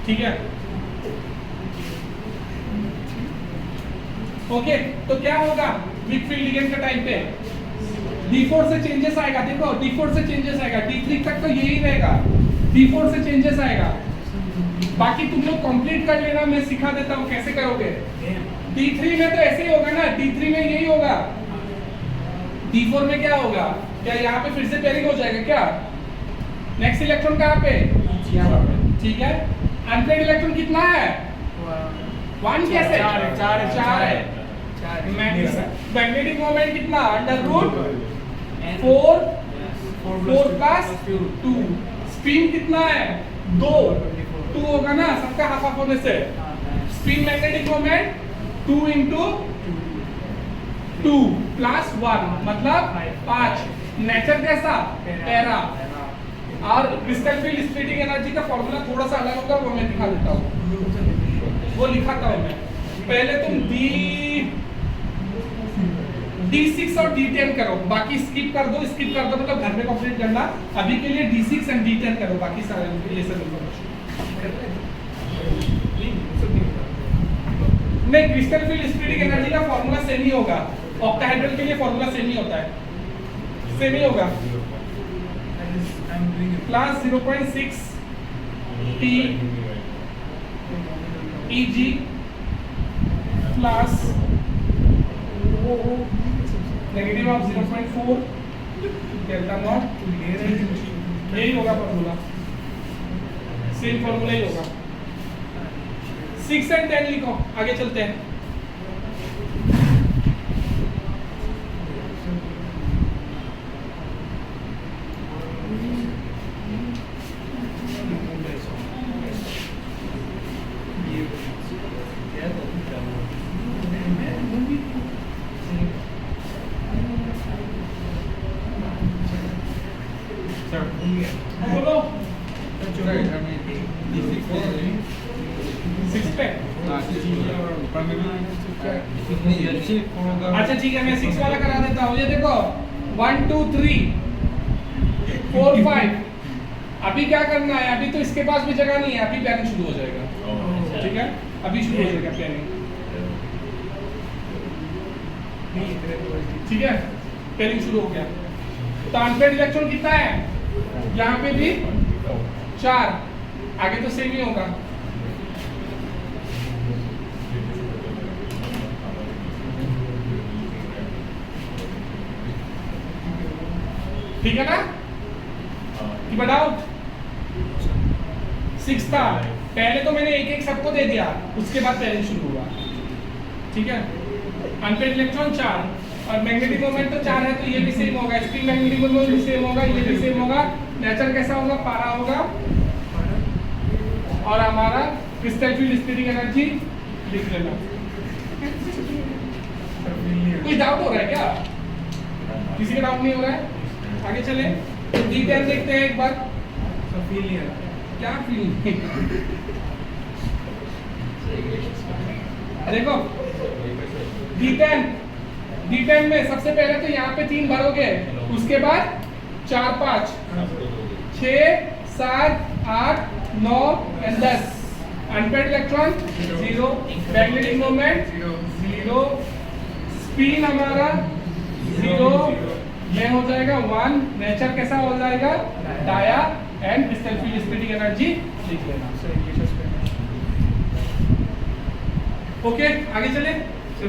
ठीक है। ओके तो क्या होगा वीक फील्ड लिगेंड के टाइम पे, D4 से चेंजेस आएगा, देखो D4 से चेंजेस आएगा, D3 तक तो यही रहेगा, D4 से चेंजेस आएगा। बाकी तुम लोग कंप्लीट कर लेना, मैं सिखा देता हूँ कैसे करोगे। D3 में तो ऐसे ही होगा ना, D3 में यही होगा। D4 में क्या होगा? क्या यहाँ पे फिर से पेयरिंग हो जाएगा क्या? नेक्स्ट इलेक्ट्रॉन कहाँ पे? यहाँ पे, ठीक है। अनपेयर्ड इलेक्ट्रॉन कितना है? 1 कैसे? 4 है। मैग्नेटिक मोमेंट कितना? Under root 4 plus 2। स्पिन कितना है? 2 होगा ना, सबका हाफ हाफ होने से। Spin magnetic moment 2 into 2 plus 1 मतलब 5। नेचर कैसा? पैरा। और क्रिस्टल फील्ड स्प्लिटिंग एनर्जी का फॉर्मूला थोड़ा सा अलग होगा, वो मैं दिखा देता हूँ, वो लिखाता हूँ मैं। पहले तुम D6 और D10 करो, बाकी स्किप कर दो मतलब घर में कंप्लीट करना। अभी के लिए D6 एंड D10 करो, बाकी सारे ये सब नहीं। क्रिस्टल फील्ड स्प्लिटिंग एनर्जी का फॉर्मूला सेम ही होगा, ऑक्टाहेड्रल के लिए फॉर्मूला सेम ही होता है, सेम ही होगा। Plus 0.6 T EG plus negative of 0.4 delta not, यही होगा फॉर्मूला, सेम फॉर्मूला ही होगा। 6 एंड 10 लिखो, आगे चलते हैं। बोलो 6 पे। अच्छा ठीक है, मैं 6 वाला करा देता हूँ। ये देखो 1 2 3 4 5। अभी क्या करना है? अभी तो इसके पास भी जगह नहीं है, अभी पेयरिंग शुरू हो जाएगा। ठीक है, अभी शुरू हो जाएगा पेयरिंग। ठीक है, पेयरिंग शुरू हो गया। तो अनपेयर्ड इलेक्ट्रॉन कितना है? यहाँ पे भी 4, आगे तो सेम ही होगा। ठीक है ना? डाउट 6 था, पहले तो मैंने एक एक सबको दे दिया, उसके बाद पेयरिंग शुरू हुआ। ठीक है, अनपेयर्ड इलेक्ट्रॉन 4 और मैग्नेटिक मोमेंट तो 4 है, तो ये भी सेम होगा। स्पिन मैग्नेटिक मोमेंट भी सेम होगा, ये भी सेम होगा। नेचर कैसा होगा? पारा होगा। और हमारा क्रिस्टल फील्ड स्प्लिटिंग एनर्जी लिख लेना। कोई डाउट हो रहा है क्या? किसी का डाउट नहीं हो रहा है? आगे चले, D10 देखते हैं एक बार। फील नहीं आ रहा, क्या फील? देखो D10 में सबसे पहले तो यहाँ पे 3 भरोगे, उसके बाद 4 5 6 7 8 9 और 10। Unpaired electron 0, magnetic moment 0, spin हमारा 0, ये हो जाएगा 1। नेचर कैसा हो जाएगा? Dia and crystal field splitting energy लिख लेना। ओके, आगे चले।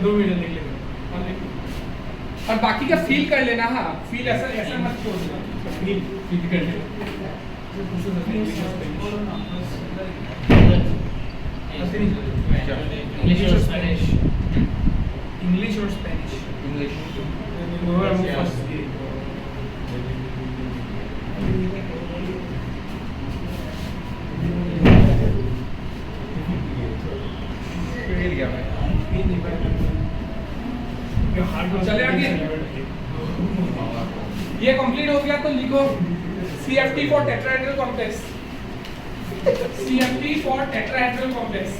2 मिनट लिख लेना और बाकी का फील कर लेना। हाँ, फील ऐसा मत छोड़ देना, फील कर लेना। इंग्लिश और स्पेनिश। इंग्लिश और स्पेनिश। चले आगे। ये कंप्लीट हो गया तो लिखो CFT for tetrahedral complex. CFT for tetrahedral complex.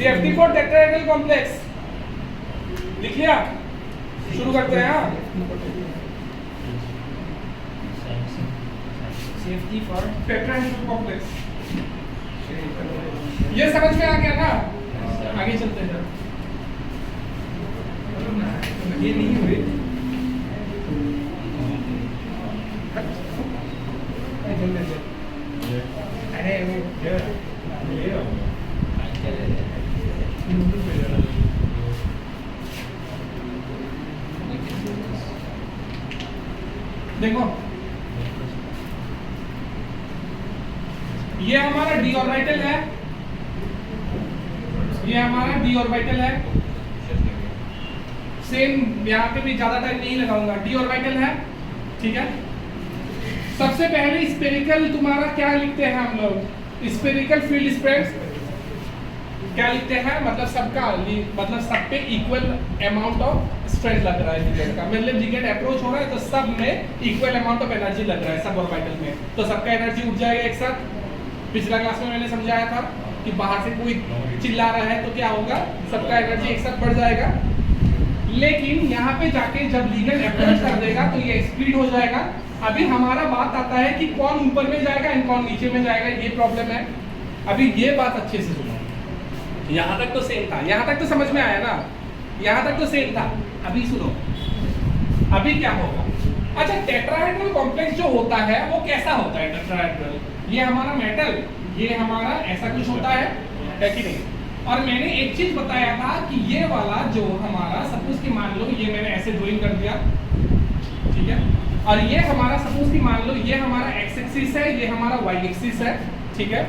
CFT for tetrahedral complex लिख लिया? शुरू करते हैं। हाँ, सेफ्टी फॉर टेट्राहेड्रल कॉम्प्लेक्स ये समझ में आ गया ना? आगे चलते हैं। ये नहीं हुए अरे देखो ये हमारा डी ऑर्बिटल है, ये हमारा डी ऑर्बिटल है। सेम यहाँ पे भी ज्यादा टाइम नहीं लगाऊंगा। डी ऑर्बिटल है, ठीक है। सबसे पहले स्फेरिकल तुम्हारा क्या लिखते हैं हम लोग? स्फेरिकल फील्ड स्ट्रेंथ क्या लिखते हैं? मतलब सबका मतलब सब पे इक्वल अमाउंट ऑफ स्ट्रेंथ लग रहा है लिगेंड का। मतलब लिगेंड अप्रोच हो रहा है तो सब में इक्वल अमाउंट ऑफ एनर्जी लग रहा है सब ऑर्बिटल में, तो सबका एनर्जी उठ जाएगा एक साथ। पिछला क्लास में मैंने समझाया था कि बाहर से कोई चिल्ला रहा है तो क्या होगा, सबका एनर्जी एक साथ बढ़ जाएगा। लेकिन यहाँ पे जाके जब लिगेंड अप्रोच कर देगा तो ये स्प्लिट हो जाएगा। अभी हमारा बात आता है कि कौन ऊपर में जाएगा एंड कौन नीचे में जाएगा, ये प्रॉब्लम है। अभी ये बात अच्छे से सुनो। यहाँ तक तो सेम था, यहाँ तक तो समझ में आया ना? यहाँ तक तो सेम था। अभी सुनो, अभी क्या होगा? अच्छा, टेट्राहेड्रल कॉम्प्लेक्स जो होता है वो कैसा होता है? टेट्राहेड्रल, ये हमारा मेटल, ये हमारा ऐसा कुछ होता है कि नहीं? और मैंने एक चीज बताया था कि ये वाला जो हमारा, सपोज कि मान लो ये मैंने ऐसे ड्राइंग कर दिया, ठीक है, और ये हमारा सपोज कि मान लो ये हमारा एक्स एक्सिस है, ये हमारा वाई एक्सिस है, ठीक है।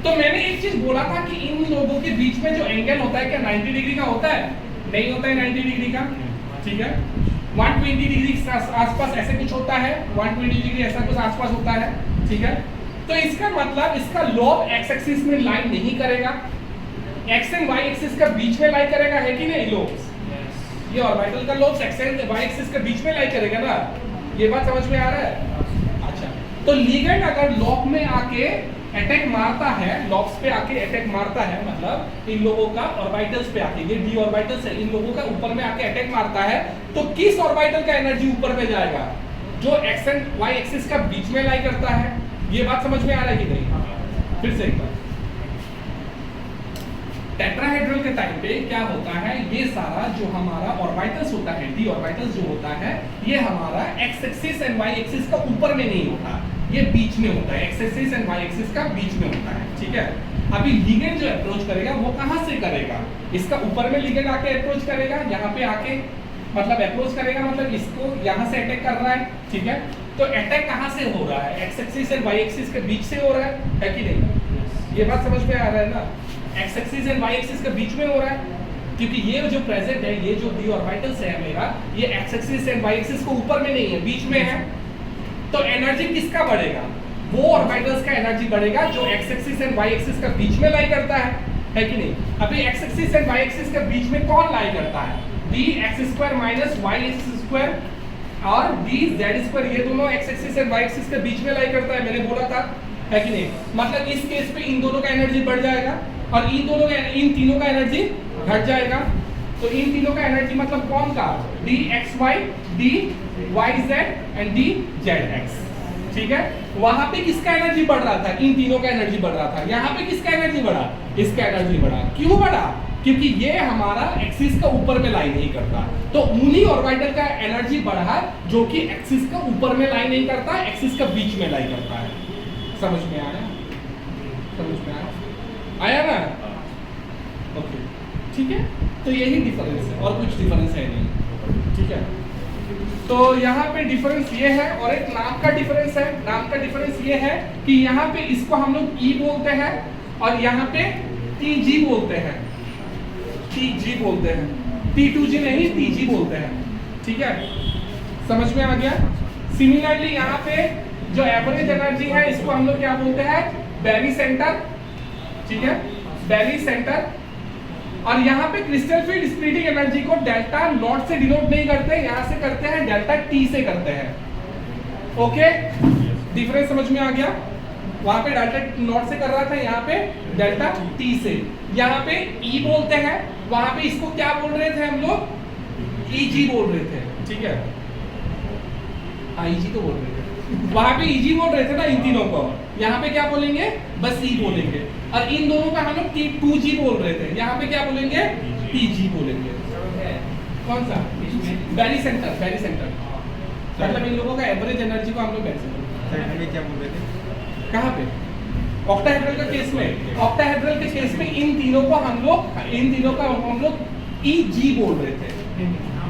तो मैंने एक चीज बोला था कि इन लोगों के बीच में जो एंगल होता है क्या 90 डिग्री का होता है? नहीं होता है 90 डिग्री का, ठीक है। 120 डिग्री आसपास ऐसे कुछ होता है, 120 डिग्री ऐसा कुछ आसपास होता है, ठीक है। तो इसका मतलब इसका लोब एक्स एक्सिस में लाइन नहीं करेगा, एक्स एंड वाई एक्सिस का बीच में लाई करेगा, है कि नहीं? लोब्स, ये ऑर्बिटल का lobes x and y axis के बीच में लाई करेगा ना, ये बात समझ में आ रहा है? अच्छा, तो लिगेंड अगर लोब में आके अटैक मारता है, लॉब्स पे आके अटैक मारता है, मतलब इन लोगों का ऑर्बिटल्स पे आके, ये डी ऑर्बिटल्स है, इन लोगों का ऊपर में आके अटैक मारता है, तो किस ऑर्बिटल का एनर्जी ऊपर में जाएगा? जो एक्स एंड वाई एक्सिस का बीच में लाई करता है। ये बात समझ में आ रहा है कि नहीं? फिर से एक बार, टेट्राहेड्रल के टाइम पे क्या होता है, ये सारा जो हमारा ऑर्बिटल्स होता है, डी ऑर्बिटल्स जो होता है, ये हमारा x axis and y axis का ऊपर में नहीं होता, ये बीच में होता है, x axis and y axis का बीच में होता है, ठीक है। अभी लिगेंड जो अप्रोच करेगा वो कहां से करेगा? इसका ऊपर में लिगेंड आके अप्रोच करेगा, यहाँ पे आके मतलब अप्रोच करेगा, मतलब इसको यहाँ से अटैक कर रहा है, ठीक है। तो अटैक कहां से हो रहा है? X axis and y axis के बीच से हो रहा है कि नहीं? ये बात समझ में आ रहा है ना? X axis and y axis के बीच में हो रहा है, क्योंकि ये जो प्रेजेंट है, ये जो डी ऑर्बिटल्स है मेरा, ये x axis and y axis को ऊपर में नहीं है, बीच में है। तो एनर्जी किसका बढ़ेगा? वो ऑर्बिटल्स का एनर्जी बढ़ेगा जो x axis and y axis का बीच में लाई करता है कि नहीं? अभी x axis and y axis के बीच में कौन लाई करता है? D x square minus y x square और डी जेड स्क्वायर, ये दोनों x axis and y axis के बीच में लाई करता है, मैंने बोला था, है कि नहीं? मतलब इस केस पे इन दोनों का एनर्जी बढ़ जाएगा और इन तीनों का एनर्जी घट जाएगा। तो इन तीनों का एनर्जी मतलब कौन का? D x y, d y z and d z x, ठीक है। वहां पे किसका एनर्जी बढ़ रहा था? इन तीनों का एनर्जी बढ़ रहा था। यहाँ पे किसका एनर्जी बढ़ा? इसका एनर्जी बढ़ा। क्यों बढ़ा? क्योंकि ये हमारा एक्सिस का ऊपर में लाई नहीं करता, तो उन्हीं ऑर्बिटल का एनर्जी बढ़ा जो कि एक्सिस का ऊपर में लाई नहीं करता, एक्सिस का बीच में लाई करता है। समझ में आया? समझ में आया ना? ओके, ठीक है। तो यही डिफरेंस है और कुछ डिफरेंस है नहीं, ठीक है। तो यहाँ पे डिफरेंस ये है और एक नाम का डिफरेंस है। नाम का डिफरेंस ये है कि यहाँ पे इसको हम लोग ई बोलते हैं और यहाँ पे टीजी बोलते हैं, टीजी बोलते हैं, T2G नहीं TG बोलते हैं, ठीक है। समझ में आ गया? सिमिलरली यहाँ पे जो एवरेज एनर्जी है इसको हम लोग क्या बोलते हैं? बैरी सेंटर, ठीक है, बैरी सेंटर। और यहाँ पे क्रिस्टल फील्ड स्प्लिटिंग एनर्जी को डेल्टा नॉट से डिनोट नहीं करते, यहाँ से करते हैं डेल्टा T से करते हैं। ओके, डिफरेंस समझ में आ गया? वहां पे डेल्टा नॉट से कर रहा था, यहाँ पे डेल्टा टी से। यहाँ पे ई बोलते हैं, वहां पे इसको क्या बोल रहे थे हम लोग, ईजी बोल रहे थे, ठीक है। ईजी तो बोल रहे थे, वहां पे ईजी बोल रहे थे ना इन तीनों को, यहाँ पे क्या बोलेंगे, बस ई बोलेंगे। और इन दोनों का हम लोग T2G बोल रहे थे, यहाँ पे क्या बोलेंगे, TG बोलेंगे। कौन सा, बैरी सेंटर, बैरी सेंटर, मतलब इन लोगों का एवरेज एनर्जी को हम लोग बैरी सेंटर क्या बोल रहे थे? कहाँ पे, ऑक्टाहेड्रल के केस में, ऑक्टाहेड्रल के केस में इन तीनों का हम लोग EG बोल रहे थे,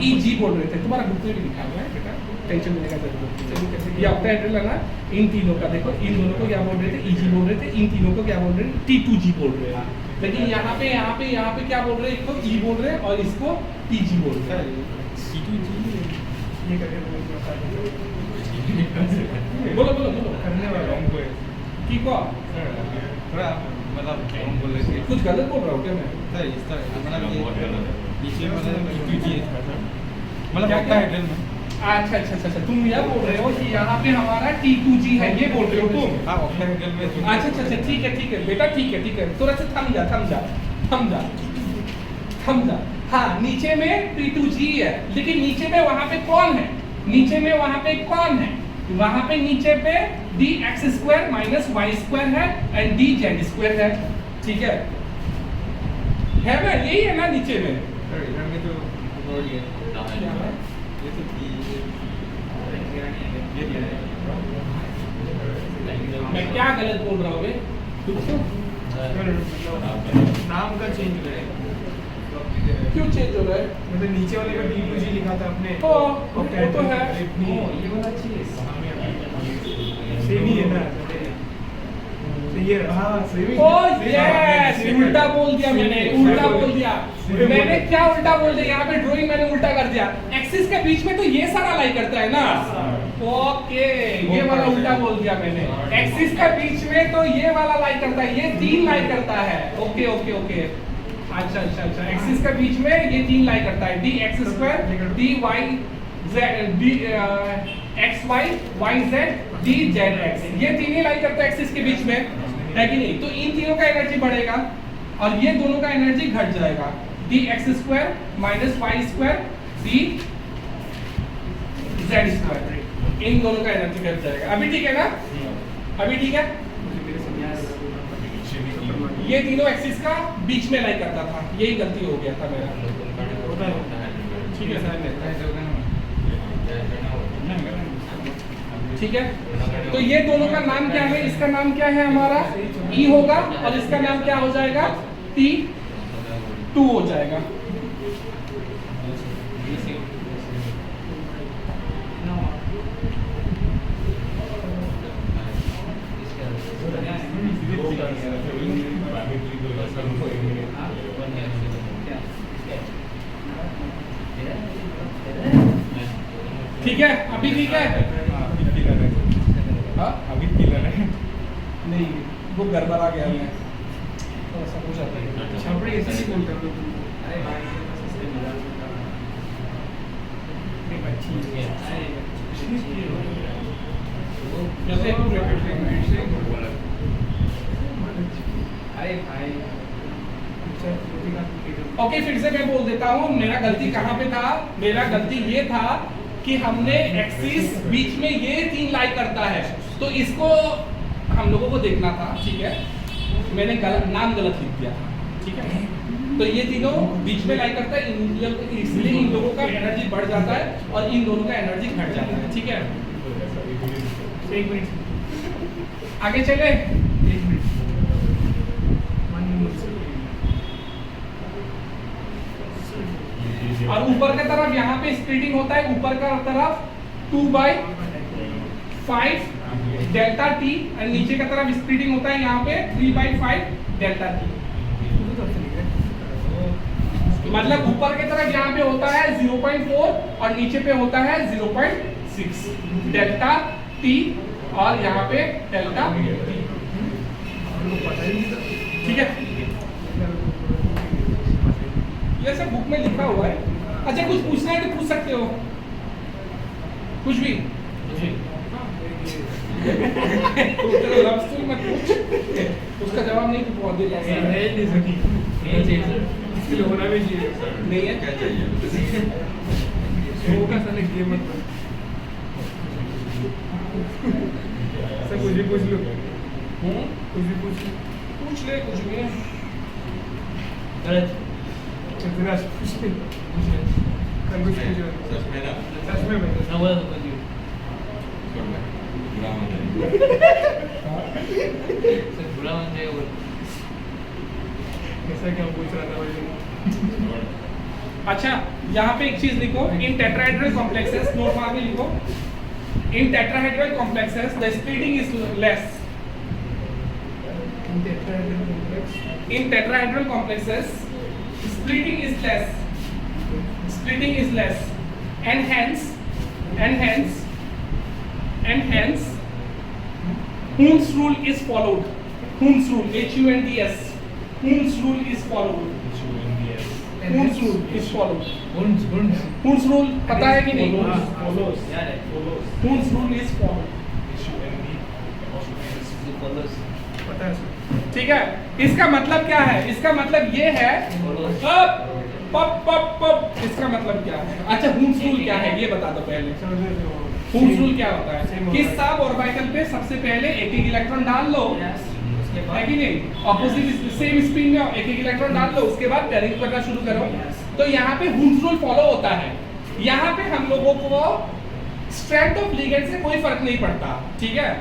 EG बोल रहे थे। तुम्हारा बुक में भी लिखा हुआ है बेटा, टेंशन लेने का जरूरत नहीं। ये ऑक्टाहेड्रल है ना, इन तीनों का देखो, इन दोनों को क्या बोल रहे थे, EG बोल रहे थे, इन तीनों को क्या बोल रहे थे, T2G बोल रहे हैं। लेकिन यहाँ पे क्या बोल रहे हैं, एक को E बोल रहे हैं और इसको TG बोल रहे हैं। ये करके बोलो बोलो बोलो, करने वाला हूँ कोई की को थोड़ा मतलब हम बोल रहे थे कुछ गलत बोल रहा हूँ क्या मैं? सर इस तरह मतलब नीचे मतलब T2G था सर, मतलब क्या- ऑक्टाहेड्रल में। अच्छा अच्छा अच्छा अच्छा, तुम यह बोल रहे हो कि यहाँ पे हमारा T2G है, ये बोल रहे हो तुम? हाँ ऑक्टाहेड्रल में। अच्छा अच्छा अच्छा, ठीक है बेटा, ठीक है थोड़ा सा थम जा। हाँ, नीचे में T2G है, लेकिन नीचे में वहां पे कौन है, वहां पे नीचे पे dx² माइनस y² है एंड dz² है, ठीक है ना, यही है ना नीचे में। सर इधर में तो बोल गया ये तो ये दिया है। मैं क्या गलत बोल रहा हूँ बे? नाम का चेंज हो रहा है, क्यों चेंज हो रहा है? मतलब नीचे वाले का T2G लिखा था अपने, वो तो है। ये वाला चीज सेम ही है ना, तो ये रहा सेम ही। ओ यस, उल्टा बोल दिया मैंने, मैंने क्या उल्टा बोल दिया, यहाँ पे ड्राइंग मैंने उल्टा कर दिया। एक्सिस के बीच में तो ये सारा लाई करता है ना, ओके, ये वाला उल्टा बोल दिया मैंने। एक्सिस के बीच में तो ये वाला लाई करता है, ये 3 लाई करता है, ओके अच्छा, एक्सिस के बीच में ये 3 लाई करता है, dx² dy xy yz dzx, ये 3 ही लाई करता है एक्सिस के बीच में, है कि नहीं? तो इन तीनों का एनर्जी बढ़ेगा और ये दोनों का एनर्जी घट जाएगा, dx² माइनस y² dz², इन दोनों का एनर्जी घट जाएगा। अभी ठीक है ना, अभी ठीक है। ये तीनों एक्सिस का बीच में लाई करता था, यही गलती हो गया था मेरा, ठीक है ठीक है। तो ये दोनों का नाम क्या है, इसका नाम क्या है हमारा, E होगा, और इसका नाम क्या हो जाएगा, T2 हो जाएगा। ठीक है, अभी ठीक है। हाँ? अभी किलर है नहीं, वो गड़बड़ा गया मैं, थोड़ा सा हो जाता है। छपड़ी ऐसे नहीं बोलते हम लोग। जैसे ओके, फिर से मैं बोल देता हूँ मेरा गलती कहाँ पे था। मेरा गलती ये था कि हमने एक्सिस बीच में ये 3 लाई करता है, तो इसको हम लोगों को देखना था, ठीक है। मैंने नाम गलत लिख दिया था, ठीक है। तो ये तीनों बीच में लाई करता है, इसलिए इन लोगों का एनर्जी बढ़ जाता है और इन दोनों का एनर्जी घट जाता है, ठीक है। 1 मिनट आगे चले। 1 मिनट 1 मिनट। और ऊपर का तरफ यहाँ पे स्प्लिटिंग होता है, ऊपर का तरफ 2/5 डेल्टा टी, और नीचे का तरफ स्प्लिटिंग होता है यहाँ पे 3/5 डेल्टा टी। मतलब ऊपर के तरफ यहाँ पे होता है 0.4 और नीचे पे होता है 0.6 डेल्टा टी, और यहाँ पे डेल्टा टी, ठीक है। ये सब बुक में लिखा हुआ है। अच्छा, कुछ पूछना है तो पूछ सकते हो, कुछ भी। तो चलो, लव स्टोरी मत जवाब नहीं तो बहुत देर है लगेगा। नहीं सकी नहीं चाहिए सर। इसके लिए होना भी चाहिए नहीं है क्या चाहिए शो का साले गेम मत कर सर कुछ भी पूछ लो कुछ भी पूछ लो पूछ ले कुछ भी। गलत। चल पूछ ले कर कुछ पूछ लो सच में ना सच में मैं ना बोला तो कुछ भी। छोड़ दे बुरा मत है सर बुरा मान जाएगा बोल। कैसा क्या पूछ रहा था भाई अच्छा यहाँ पे एक चीज लिखो, इन टेट्राहेड्रल कॉम्प्लेक्सेस, नोट मार के लिखो, इन tetrahedral complexes the splitting is less. In tetrahedral complexes, splitting is less, and hence, Hund's rule is followed. Hund's rule, H-U-N-D-S. Hund's rule is followed. Hund's rule is followed. Hund Hund's rule पता है कि नहीं? यार है Hund's rule is followed. Follows पता है sir ठीक है, इसका मतलब क्या है? इसका मतलब ये है इसका मतलब क्या है? अच्छा Hund's rule क्या है ये बता दो पहले। Hund's rule क्या होता है कि सब ऑर्बिटल पे सबसे पहले एक एक इलेक्ट्रॉन डाल लो, उसके है बाद कि नहीं? ऑपोजिट सेम स्पिन में एक एक इलेक्ट्रॉन डाल लो, उसके बाद पेयरिंग करना शुरू करो। तो यहाँ पे Hund's rule फॉलो होता है। यहाँ पे हम लोगों को स्ट्रेंथ ऑफ लिगेंड से कोई फर्क नहीं पड़ता, ठीक है?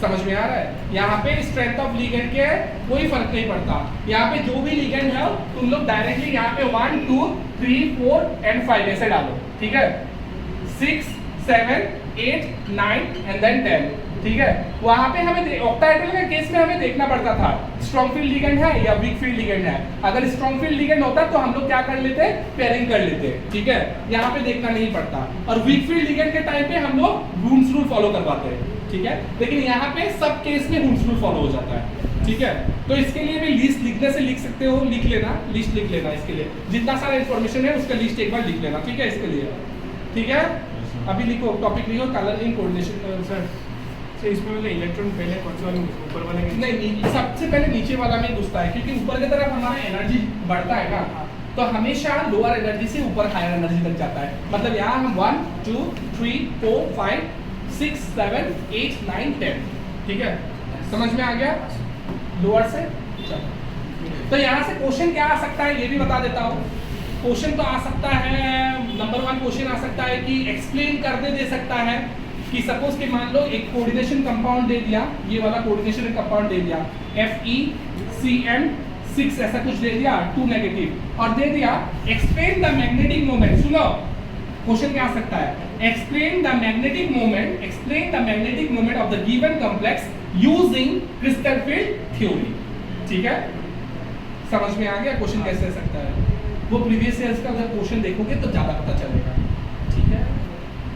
समझ में आ रहा है? यहाँ पे स्ट्रेंथ ऑफ लिगेंड के कोई फर्क नहीं पड़ता। यहाँ पे जो भी लिगेंड है तुम लोग डायरेक्टली यहाँ पे 1 2 3 4 एंड 5 ऐसे डालो, ठीक है? 6 7 8 9 एंड देन 10, ठीक है? वहाँ पे हमें ऑक्टाहेड्रल के केस में हमें देखना पड़ता था स्ट्रॉन्ग फील्ड लिगेंड है या वीक फील्ड लिगेंड है। अगर स्ट्रॉन्ग फील्ड लिगेंड होता तो हम लोग क्या कर लेते, पेयरिंग कर लेते, ठीक है? यहाँ पे देखना नहीं पड़ता। और वीक फील्ड लिगेंड के टाइम पे हम लोग Hund's rule फॉलो करवाते हैं, ठीक है? लेकिन यहाँ पे सब केस में Hund's rule फॉलो हो जाता है, ठीक है? तो इसके लिए भी लिस्ट लिखने से लिख सकते हो, लिख लेना, लिस्ट लिख लेना। इसके लिए जितना सारा इन्फॉर्मेशन है उसका लिस्ट एक बार लिख लेना, ठीक है? इसके लिए, ठीक है? अभी लिखो, टॉपिक लिखो, कलरिंग कोऑर्डिनेशन। सर इसमें मतलब इलेक्ट्रॉन पहले कौन सा वाला ऊपर वाला के नहीं, सबसे पहले नीचे वाला में घुसता है, क्योंकि ऊपर की तरफ हमारा एनर्जी बढ़ता है ना, तो हमेशा लोअर एनर्जी से ऊपर हायर एनर्जी तक जाता है। मतलब यहाँ हम 1 2 3 4 5 6 7 8 9 10, ठीक है? समझ में आ गया? लोअर से चलो। तो यहाँ से क्वेश्चन क्या आ सकता है ये भी बता देता हूँ। क्वेश्चन तो आ सकता है, नंबर 1 क्वेश्चन आ सकता है कि एक्सप्लेन करने दे सकता है कि सपोज कि मान लो एक कोऑर्डिनेशन कंपाउंड दे दिया, ये वाला कोऑर्डिनेशन कंपाउंड दे दिया FeCN6 ऐसा कुछ दे दिया 2 नेगेटिव, और दे दिया एक्सप्लेन द मैग्नेटिक मोमेंट। सुनो क्वेश्चन क्या आ सकता है, explain the magnetic moment of the given complex using crystal field theory, ठीक है? समझ में आ गया क्वेश्चन कैसे आ सकता है? वो प्रीवियस ईयर्स का अगर क्वेश्चन देखोगे तो ज्यादा पता चलेगा, ठीक है?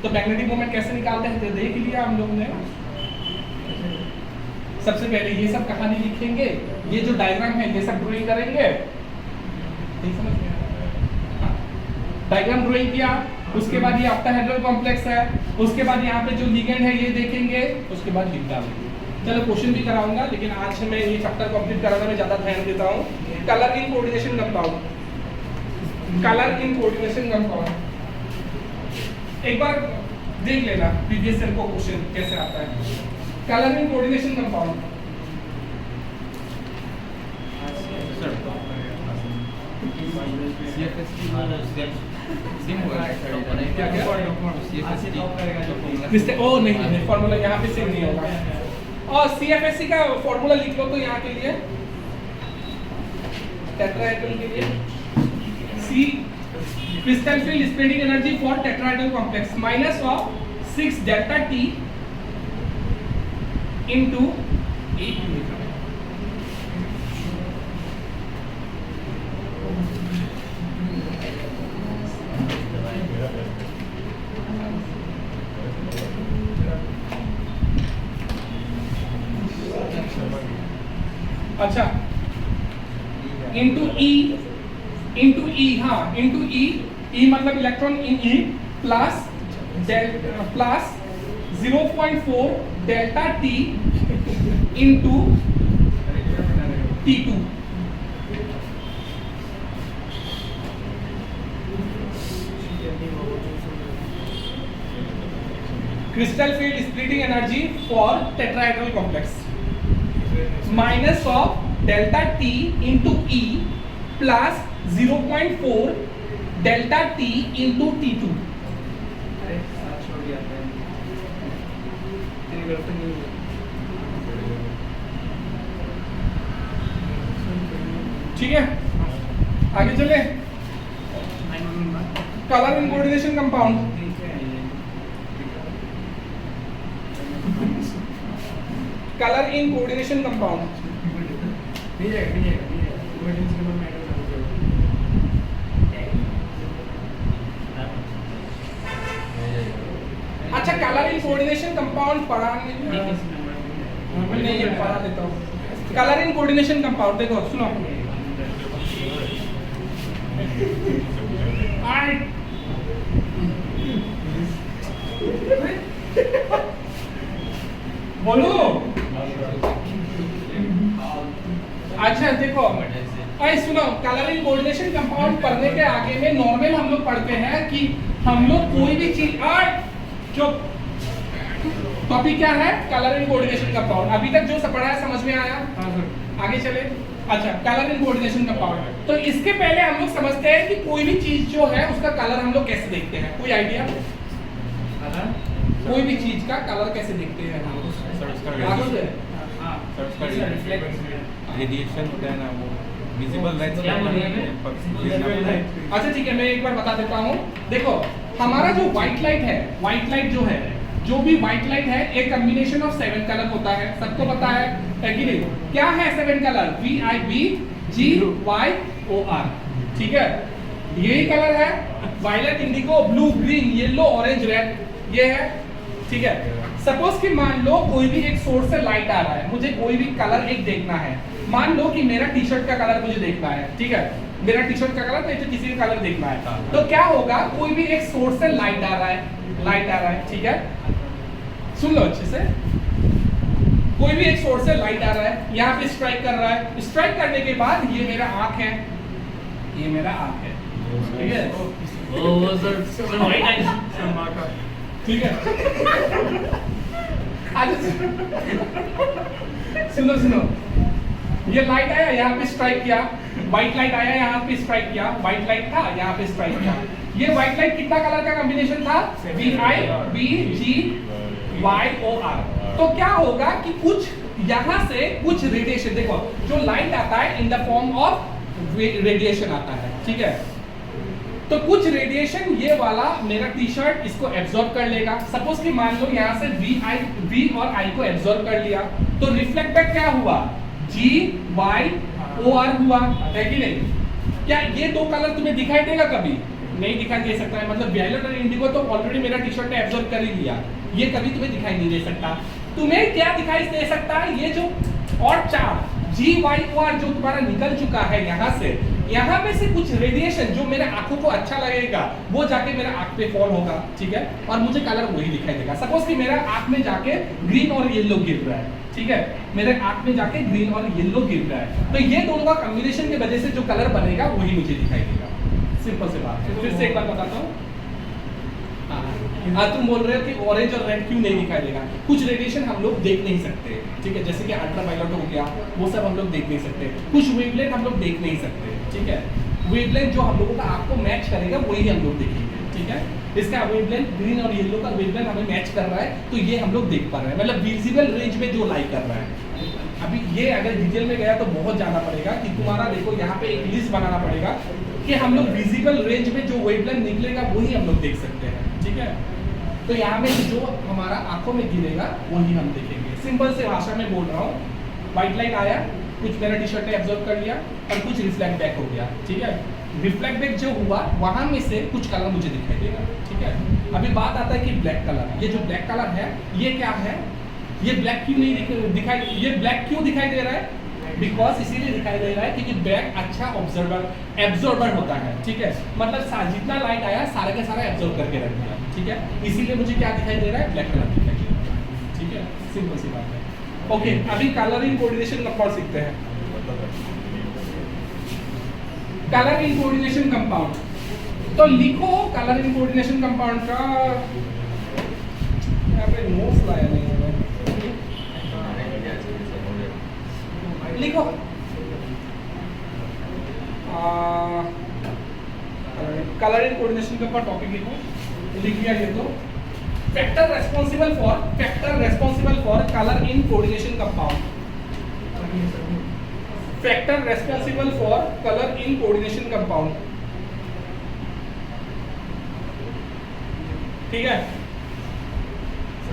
तो मैग्नेटिक मोमेंट कैसे निकालते हैं तो देख लिया हम लोग ने। सबसे पहले ये सब कहानी लिखेंगे, ये जो डायग्राम है ये सब ड्राइंग करेंगे, ठीक समझ में आ रहा है? डायग्राम ड्राइंग किया, उसके बाद ये ऑक्टाहेड्रल कॉम्प्लेक्स है, उसके बाद यहाँ पे जो लिगेंड है ये देखेंगे, उसके बाद लिख डालेंगे। चलो क्वेश्चन भी कराऊंगा, लेकिन आज मैं ये चैप्टर कंप्लीट कराने में ज्यादा ध्यान देता हूँ। Colour in coordination compound, colour in coordination compound एक बार देख लेना प्रीवियस ईयर को क्वेश्चन कैसे आता है। कलर इन कोऑर्डिनेशन कंपाउंड ओ नहीं, फॉर्मूला यहाँ पे सेम नहीं होगा। और CFSC का फॉर्मूला लिख लो तो यहाँ के लिए टेट्राहेड्रल के लिए C crystal field spreading energy for tetrahedral complex minus of 6 delta T into 8 meter। अच्छा into E हाँ into E मतलब electron in E plus 0.4 delta T into T2। Crystal field splitting energy for tetrahedral complex minus of delta T into E plus 0.4 delta T into T2। अरे साथ छोड़ दिया था तेरी girlfriend नहीं है। ठीक है, आगे चले। Colour in coordination compound. Colour in coordination compound. नहीं जाएगा इमरजेंसी नंबर में ऐड करना पड़ेगा। अच्छा, कलर इन कोऑर्डिनेशन कंपाउंड पढ़ाने नहीं, ये पढ़ा देता हूँ। कलर इन कोऑर्डिनेशन कंपाउंड देखो, सुनो। बोलो। अच्छा देखो, अरे सुनो, कलर इन कोऑर्डिनेशन कंपाउंड पढ़ने के आगे में नॉर्मल हम लोग पढ़ते हैं कि हम लोग कोई भी चीज चुप। टॉपिक क्या है? Colour in coordination compound. अभी तक जो पढ़ा है समझ में आया? हाँ सर। आगे चले। अच्छा, कलर इन कोऑर्डिनेशन कंपाउंड। तो इसके पहले हम लोग समझते हैं कि कोई भी चीज जो है उसका कलर हम लोग कैसे देखते हैं। कोई आइडिया? कोई भी चीज का कलर कैसे देखते हैं हम लोग? सर उसका आगे से। सर उसका रेडिएशन होता है ना, वो विजिबल लाइट। अच्छा ठीक है, मैं एक बार बता देता हूँ। देखो, हमारा जो व्हाइट लाइट है, व्हाइट लाइट जो है, जो भी व्हाइट लाइट है, एक कॉम्बिनेशन ऑफ 7 कलर होता है। सबको पता है कि नहीं? क्या है 7 कलर? VIBGYOR। ठीक है, यही कलर है। Violet, indigo, blue, green, yellow, orange, red, ये है। ठीक है, सपोज कि मान लो कोई भी एक सोर्स से लाइट आ रहा है, मुझे कोई भी कलर एक देखना है। मान लो कि मेरा टी शर्ट का कलर मुझे देखना है। ठीक है, मेरा टी शर्ट का कलर, तो किसी का कलर देखना है। तो क्या होगा? कोई भी एक सोर्स से लाइट आ रहा है, ठीक है, सुन लो अच्छे से। कोई भी एक सोर्स से लाइट आ रहा है, यहाँ पे स्ट्राइक कर रहा है। स्ट्राइक करने के बाद ये मेरा आंख है, ये मेरा आंख है। ठीक है, वो सर व्हाइट आई। ठीक है। सुनो, ये लाइट आया, यहाँ पे स्ट्राइक किया। व्हाइट लाइट आया, यहाँ पे स्ट्राइक किया। व्हाइट लाइट था, यहाँ पे स्ट्राइक किया। ये व्हाइट लाइट कितना कलर का कॉम्बिनेशन था? VIBGYOR। तो क्या होगा कि कुछ यहाँ से कुछ रेडिएशन, देखो जो लाइट आता है in the form of radiation आता है। ठीक है, तो कुछ रेडिएशन ये वाला मेरा टी शर्ट इसको एब्जॉर्ब कर लेगा। सपोज कि मान लो यहाँ से V और I को एब्जॉर्ब कर लिया, तो रिफ्लेक्ट बैक क्या हुआ? GYOR हुआ, है कि नहीं? क्या ये दो कलर तुम्हें दिखाई देगा? कभी नहीं दिखाई दे सकता है। मतलब वायलेट और इंडिगो तो ऑलरेडी मेरा टी शर्ट ने एब्जॉर्ब कर ही लिया, ये कभी तुम्हें दिखाई नहीं दे सकता। तुम्हें क्या दिखाई दे सकता है? ये जो और चार GYOR जो तुम्हारा निकल चुका है यहाँ से, यहाँ में से कुछ रेडिएशन जो मेरे आंखों को अच्छा लगेगा वो जाके मेरा आंख पे फॉल होगा। ठीक है, और मुझे कलर वही दिखाई देगा। सपोज कि मेरा आंख में जाके ग्रीन और येलो गिर रहा है। ठीक है, मेरे आंख में जाके ग्रीन और येलो गिर रहा है, तो ये दोनों का कॉम्बिनेशन की वजह से जो कलर बनेगा वही मुझे दिखाई देगा। सिंपल सी बात। फिर से एक बार बताता हूँ। हाँ, तुम बोल रहे हो कि ऑरेंज और रेड क्यों नहीं दिखाई देगा? कुछ रेडिएशन हम लोग देख नहीं सकते। ठीक है, जैसे कि अल्ट्रावायलेट हो गया, वो सब हम लोग देख नहीं सकते। कुछ वेवलेंथ हम लोग देख नहीं सकते। ठीक है, वेवलेंथ जो हम लोगों का आपको मैच करेगा वही हम लोग देखेंगे। ठीक है, इसका वेवलेंथ ग्रीन और येलो का वेवलेंथ हमें मैच कर रहा है, तो ये हम लोग देख पा रहे हैं। मतलब विजिबल रेंज में जो लाइट कर रहा है। अभी ये अगर डिटेल में गया तो बहुत जाना पड़ेगा कि तुम्हारा देखो यहाँ पे एक लिस्ट बनाना पड़ेगा कि हम लोग विजिबल रेंज में जो वेवलेंथ निकलेगा वही हम लोग देख सकते हैं। ठीक है, तो यहाँ में जो हमारा आंखों में गिरेगा वही हम देखेंगे। सिंपल से भाषा में बोल रहा हूँ, व्हाइट लाइट आया, कुछ मेरा टी शर्ट ने एब्जॉर्ब कर लिया और कुछ रिफ्लेक्ट बैक हो गया। ठीक है, रिफ्लेक्ट बैक जो हुआ वहां में से कुछ कलर मुझे दिखाई देगा। ठीक है, अभी बात आता है कि ब्लैक कलर, ये जो ब्लैक कलर है ये क्या है? ये ब्लैक क्यों नहीं दिखाई, ये ब्लैक क्यों दिखाई दे रहा है? बिकॉज इसीलिए दिखाई दे रहा है क्योंकि ब्लैक अच्छा एब्जॉर्बर होता है। ठीक है, मतलब जितना लाइट आया सारे का सारा एब्जॉर्ब करके रख दिया। ठीक है, इसीलिए मुझे क्या दिखाई दे रहा है? ब्लैक कलर दिखाई दे रहा है। ठीक है, सिंपल सी बात है। ओके, अभी कलर इन कोऑर्डिनेशन कंपाउंड सीखते हैं। कलर इन कोऑर्डिनेशन कंपाउंड, तो लिखो कलर इन कोऑर्डिनेशन कंपाउंड का, यहाँ पे नोट्स लाया नहीं है मैं। लिखो कलर इन कोऑर्डिनेशन के ऊपर टॉपिक लिखो, लिख दिया ये तो। Factor responsible for colour in coordination compound, factor responsible for colour in coordination compound, ठीक है।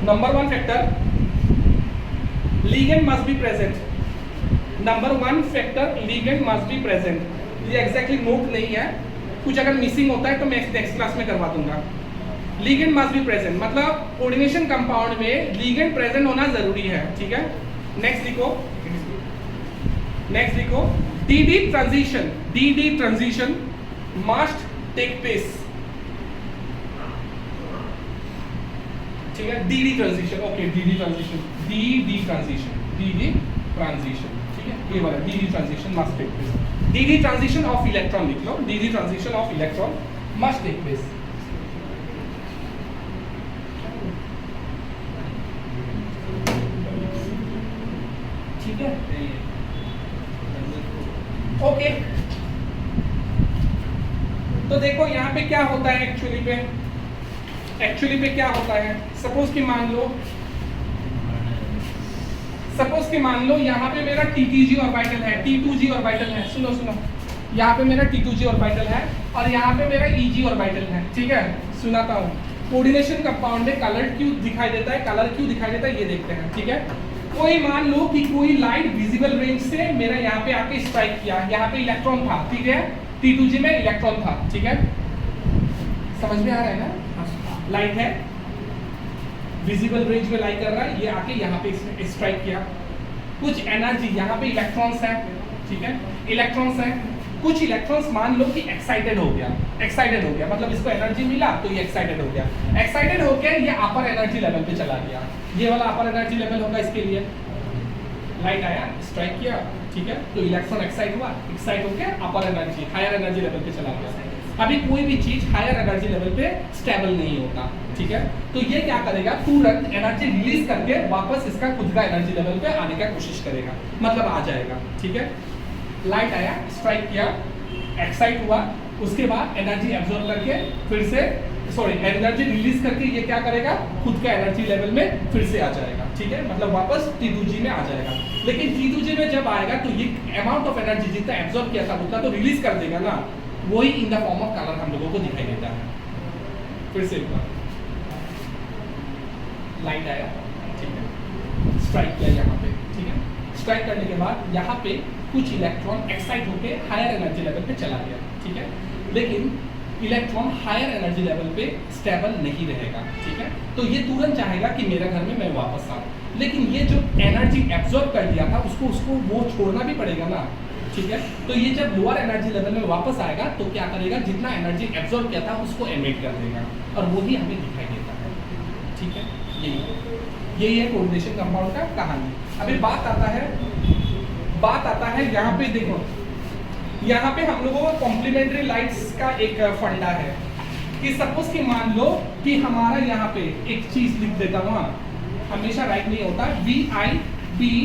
Number 1 factor, ligand must be present. Number 1 factor, ligand must be present. ये एग्जैक्टली नोट नहीं है, कुछ अगर मिसिंग होता है तो मैं नेक्स्ट क्लास में करवा दूंगा। लिगेंड मस्ट बी प्रेजेंट मतलब कोऑर्डिनेशन कंपाउंड में लिगेंड प्रेजेंट होना जरूरी है, ठीक है। नेक्स्ट लिखो d transition must take place, ठीक है। D transition, okay, d transition, ठीक है। ये वाला d transition must take place, d transition of electron लिख लो, d transition of electron must take place, ठीक है। ओके, तो देखो यहाँ पे क्या होता है एक्चुअली पे क्या होता है। सपोज कि मान लो यहाँ पे मेरा T3G ऑर्बिटल है, T2G ऑर्बिटल है, सुनो यहाँ पे मेरा T2G ऑर्बिटल है और यहाँ पे मेरा EG ऑर्बिटल है, ठीक है। सुनाता हूँ, कोऑर्डिनेशन कंपाउंड में कलर क्यों दिखाई देता है, ये देखते हैं, ठीक है। कोई मान लो कि कोई लाइट विजिबल रेंज से मेरा यहाँ पे आके स्ट्राइक किया, यहाँ पे इलेक्ट्रॉन था, ठीक है। T2G में इलेक्ट्रॉन था, ठीक है। समझ में आ रहा है ना, लाइट है, विजिबल रेंज में लाइट कर रहा है, ये आके यहाँ पे स्ट्राइक किया, कुछ एनर्जी यहाँ पे इलेक्ट्रॉन्स है, ठीक है, इलेक्ट्रॉन्स है। कुछ इलेक्ट्रॉन्स मान लो कि एक्साइटेड हो गया, मतलब इसको एनर्जी मिला तो ये एक्साइटेड हो गया, ये अपर एनर्जी लेवल पे चला गया, ये वाला अपर एनर्जी लेवल होगा इसके लिए। लाइट आया, स्ट्राइक किया, ठीक है, तो इलेक्ट्रॉन एक्साइट होकर अपर एनर्जी, हायर एनर्जी लेवल पे चला गया। अभी कोई भी चीज हायर एनर्जी लेवल पे स्टेबल नहीं होता, ठीक है। तो ये क्या करेगा, तुरंत एनर्जी रिलीज करके वापस इसका खुद का एनर्जी लेवल पे आने का कोशिश करेगा, मतलब आ जाएगा, ठीक है। लाइट आया, स्ट्राइक किया, एक्साइट हुआ, उसके बाद एनर्जी एब्जॉर्ब करके फिर से एनर्जी रिलीज करके ये क्या करेगा, खुद का एनर्जी लेवल में फिर से आ जाएगा, ठीक है, मतलब वापस T2G में आ जाएगा। लेकिन T2G में जब आएगा तो ये अमाउंट ऑफ एनर्जी जितना एब्जॉर्ब किया था उतना तो रिलीज कर देगा ना, वही in the form of colour हम लोगों को दिखाई देता है। फिर से एक बार लाइट आया, ठीक है, स्ट्राइक किया यहाँ पे, ठीक है। स्ट्राइक करने के बाद यहाँ पे कुछ इलेक्ट्रॉन एक्साइट होकर हायर एनर्जी लेवल पे चला गया, ठीक है। लेकिन इलेक्ट्रॉन हायर एनर्जी लेवल पे स्टेबल नहीं रहेगा, ठीक है। तो ये तुरंत चाहेगा कि मेरे घर में मैं वापस आऊँ, लेकिन ये जो एनर्जी एब्जॉर्ब कर दिया था उसको वो छोड़ना भी पड़ेगा ना, ठीक है। तो ये जब लोअर एनर्जी लेवल में वापस आएगा तो क्या करेगा, जितना एनर्जी एब्जॉर्ब किया था उसको एमिट कर देगा और वही हमें दिखाई देता है, ठीक है। यही है कोऑर्डिनेशन कंपाउंड का कहानी। अभी बात आता है यहाँ पे देखो, यहाँ पे हम लोगों को कॉम्प्लीमेंट्री लाइट्स का एक फंडा है कि सपोज कि मान लो कि हमारा यहाँ पे एक चीज लिख देता हूँ, हमेशा राइट नहीं होता, VIPGYOR,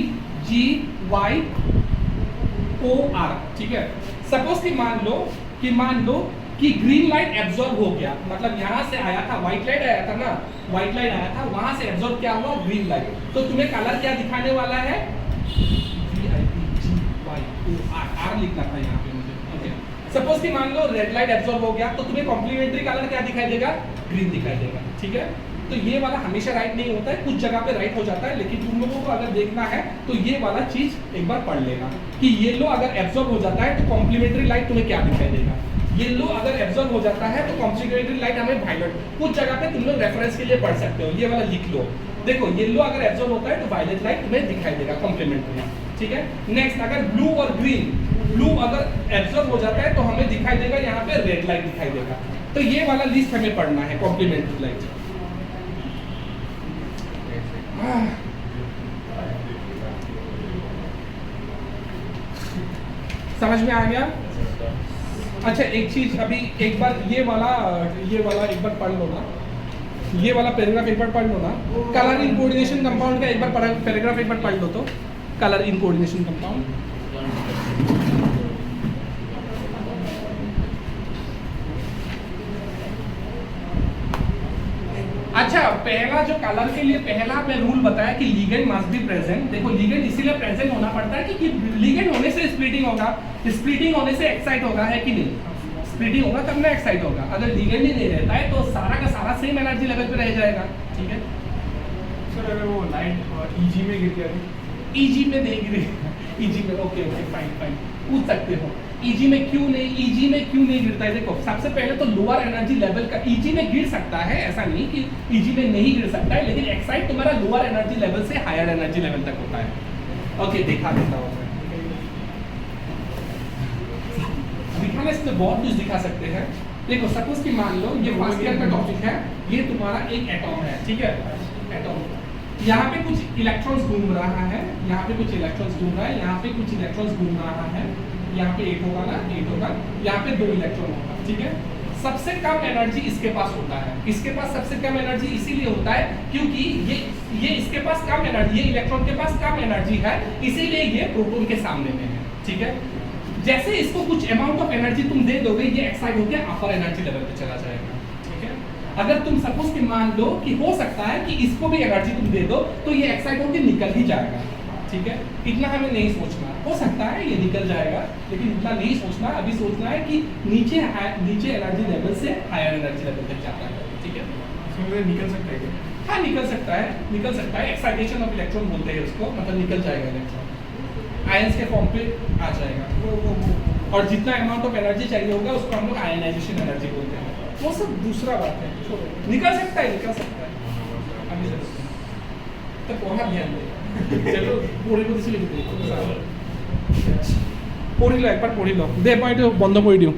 ठीक है। सपोज कि मान लो कि ग्रीन लाइट एब्जॉर्ब हो गया, मतलब यहाँ से आया था व्हाइट लाइट आया था ना, वहां से एब्जॉर्ब क्या हुआ, ग्रीन लाइट। तो तुम्हें कलर क्या दिखाने वाला है, VIPGYOR लिखना था यहाँ पे मुझे, ओके। सपोज कि मान लो रेड लाइट एब्जॉर्ब हो गया तो तुम्हें कॉम्प्लीमेंट्री कलर क्या दिखाई देगा, ग्रीन दिखाई देगा, ठीक है। तो ये वाला हमेशा राइट नहीं होता है, कुछ जगह पे राइट हो जाता है, लेकिन तुम लोगों को अगर देखना है तो ये वाला चीज एक बार पढ़ लेना कि येलो अगर एब्जॉर्ब हो जाता है तो कॉम्प्लीमेंट्री लाइट तुम्हें क्या दिखाई देगा। येलो अगर एब्जॉर्ब हो जाता है तो कॉम्प्लीमेंट्री लाइट हमें वायलेट, कुछ जगह पे तुम लोग रेफरेंस के लिए पढ़ सकते हो, ये वाला लिख लो। देखो येलो अगर एब्जॉर्ब होता है तो वायलेट लाइट तुम्हें दिखाई देगा कॉम्प्लीमेंट्री, ठीक है। नेक्स्ट अगर ब्लू और ग्रीन, ब्लू अगर एब्जॉर्ब हो जाता है तो हमें दिखाई देगा यहाँ पे रेड लाइट दिखाई देगा। तो ये वाला लिस्ट हमें पढ़ना है, कॉम्प्लीमेंट्री लाइट। समझ में आ गया? अच्छा एक चीज अभी एक बार ये वाला एक बार पढ़ लो ना, ये वाला पैराग्राफ एक बार पढ़ लो ना। कलर इन कोऑर्डिनेशन कंपाउंड का एक बार पैराग्राफ एक बार पढ़ लो तो, कलर इन कोऑर्डिनेशन कंपाउंड। अच्छा पहला जो कलर के लिए पहला मैं रूल बताया कि लीगेंड मस्ट बी प्रेजेंट। देखो लीगेंड इसीलिए प्रेजेंट होना पड़ता है कि लीगेंड होने से स्प्लिटिंग होगा, स्प्लिटिंग होने से एक्साइट होगा, है कि नहीं? स्प्लिटिंग होगा तब ना एक्साइट होगा। अगर लीगेंड ही नहीं रहता है तो सारा का सारा सेम एनर्जी लेवल पे रह जाएगा। ठीक है सर अगर वो लाइट ईजी में गिर गया तो ईजी में नहीं गिरेगा, ईजी में ओके फाइन पूछ सकते हो ईजी में क्यों नहीं गिरता है? देखो सबसे पहले तो लोअर एनर्जी लेवल का ईजी में गिर सकता है, ऐसा नहीं कि ईजी में नहीं गिर सकता है, लेकिन एक्साइट तुम्हारा लोअर एनर्जी लेवल से हायर एनर्जी लेवल तक होता है। ओके दिखा देता हूँ मैं, दिखाने से तो बहुत कुछ दिखा सकते हैं। देखो सपोज कि मान लो ये फर्स्ट ईयर का टॉपिक है, ये तुम्हारा एक एटॉम है, ठीक है एटॉम, यहाँ पे कुछ इलेक्ट्रॉन्स घूम रहा है, यहाँ पे कुछ इलेक्ट्रॉन्स घूम रहा है, यहाँ पे कुछ इलेक्ट्रॉन्स घूम रहा है, यहाँ पे 8 होगा ना 8 होगा, यहाँ पे 2 इलेक्ट्रॉन होगा। ठीक है सबसे कम एनर्जी इसके पास होता है, इसके पास सबसे कम एनर्जी इसीलिए होता है क्योंकि ये इसके पास कम एनर्जी, ये इलेक्ट्रॉन के पास कम एनर्जी है, इसीलिए ये प्रोटॉन के सामने में है। ठीक है जैसे इसको कुछ अमाउंट ऑफ एनर्जी तुम दे दोगे, ये एक्साइट होकर अपर एनर्जी लेवल पे चला जाएगा। ठीक है अगर तुम सपोज कि मान लो कि हो सकता है कि इसको भी एनर्जी तुम दे दो तो ये एक्साइट होकर निकल ही जाएगा। ठीक है इतना हमें नहीं सोचना, हो सकता है ये निकल जाएगा लेकिन इतना नहीं सोचना, अभी सोचना है कि नीचे एनर्जी लेवल से हायर एनर्जी लेवल तक जाता है। ठीक है इसमें निकल सकता है क्या? हाँ निकल सकता है, एक्साइटेशन ऑफ इलेक्ट्रॉन बोलते हैं उसको, मतलब निकल जाएगा इलेक्ट्रॉन, आयंस के फॉर्म पे आ जाएगा। और जितना अमाउंट ऑफ एनर्जी चाहिए होगा उसको हम लोग आयनाइजेशन एनर्जी बोलते हैं, वो सब दूसरा बात है। निकल सकता है अभी तो वहाँ ध्यान देगा। चलो পড়ি দিছিল কিন্তু পড়িলো একবার পড়িলো দে পয়েন্ট বন্ধ করে দিও।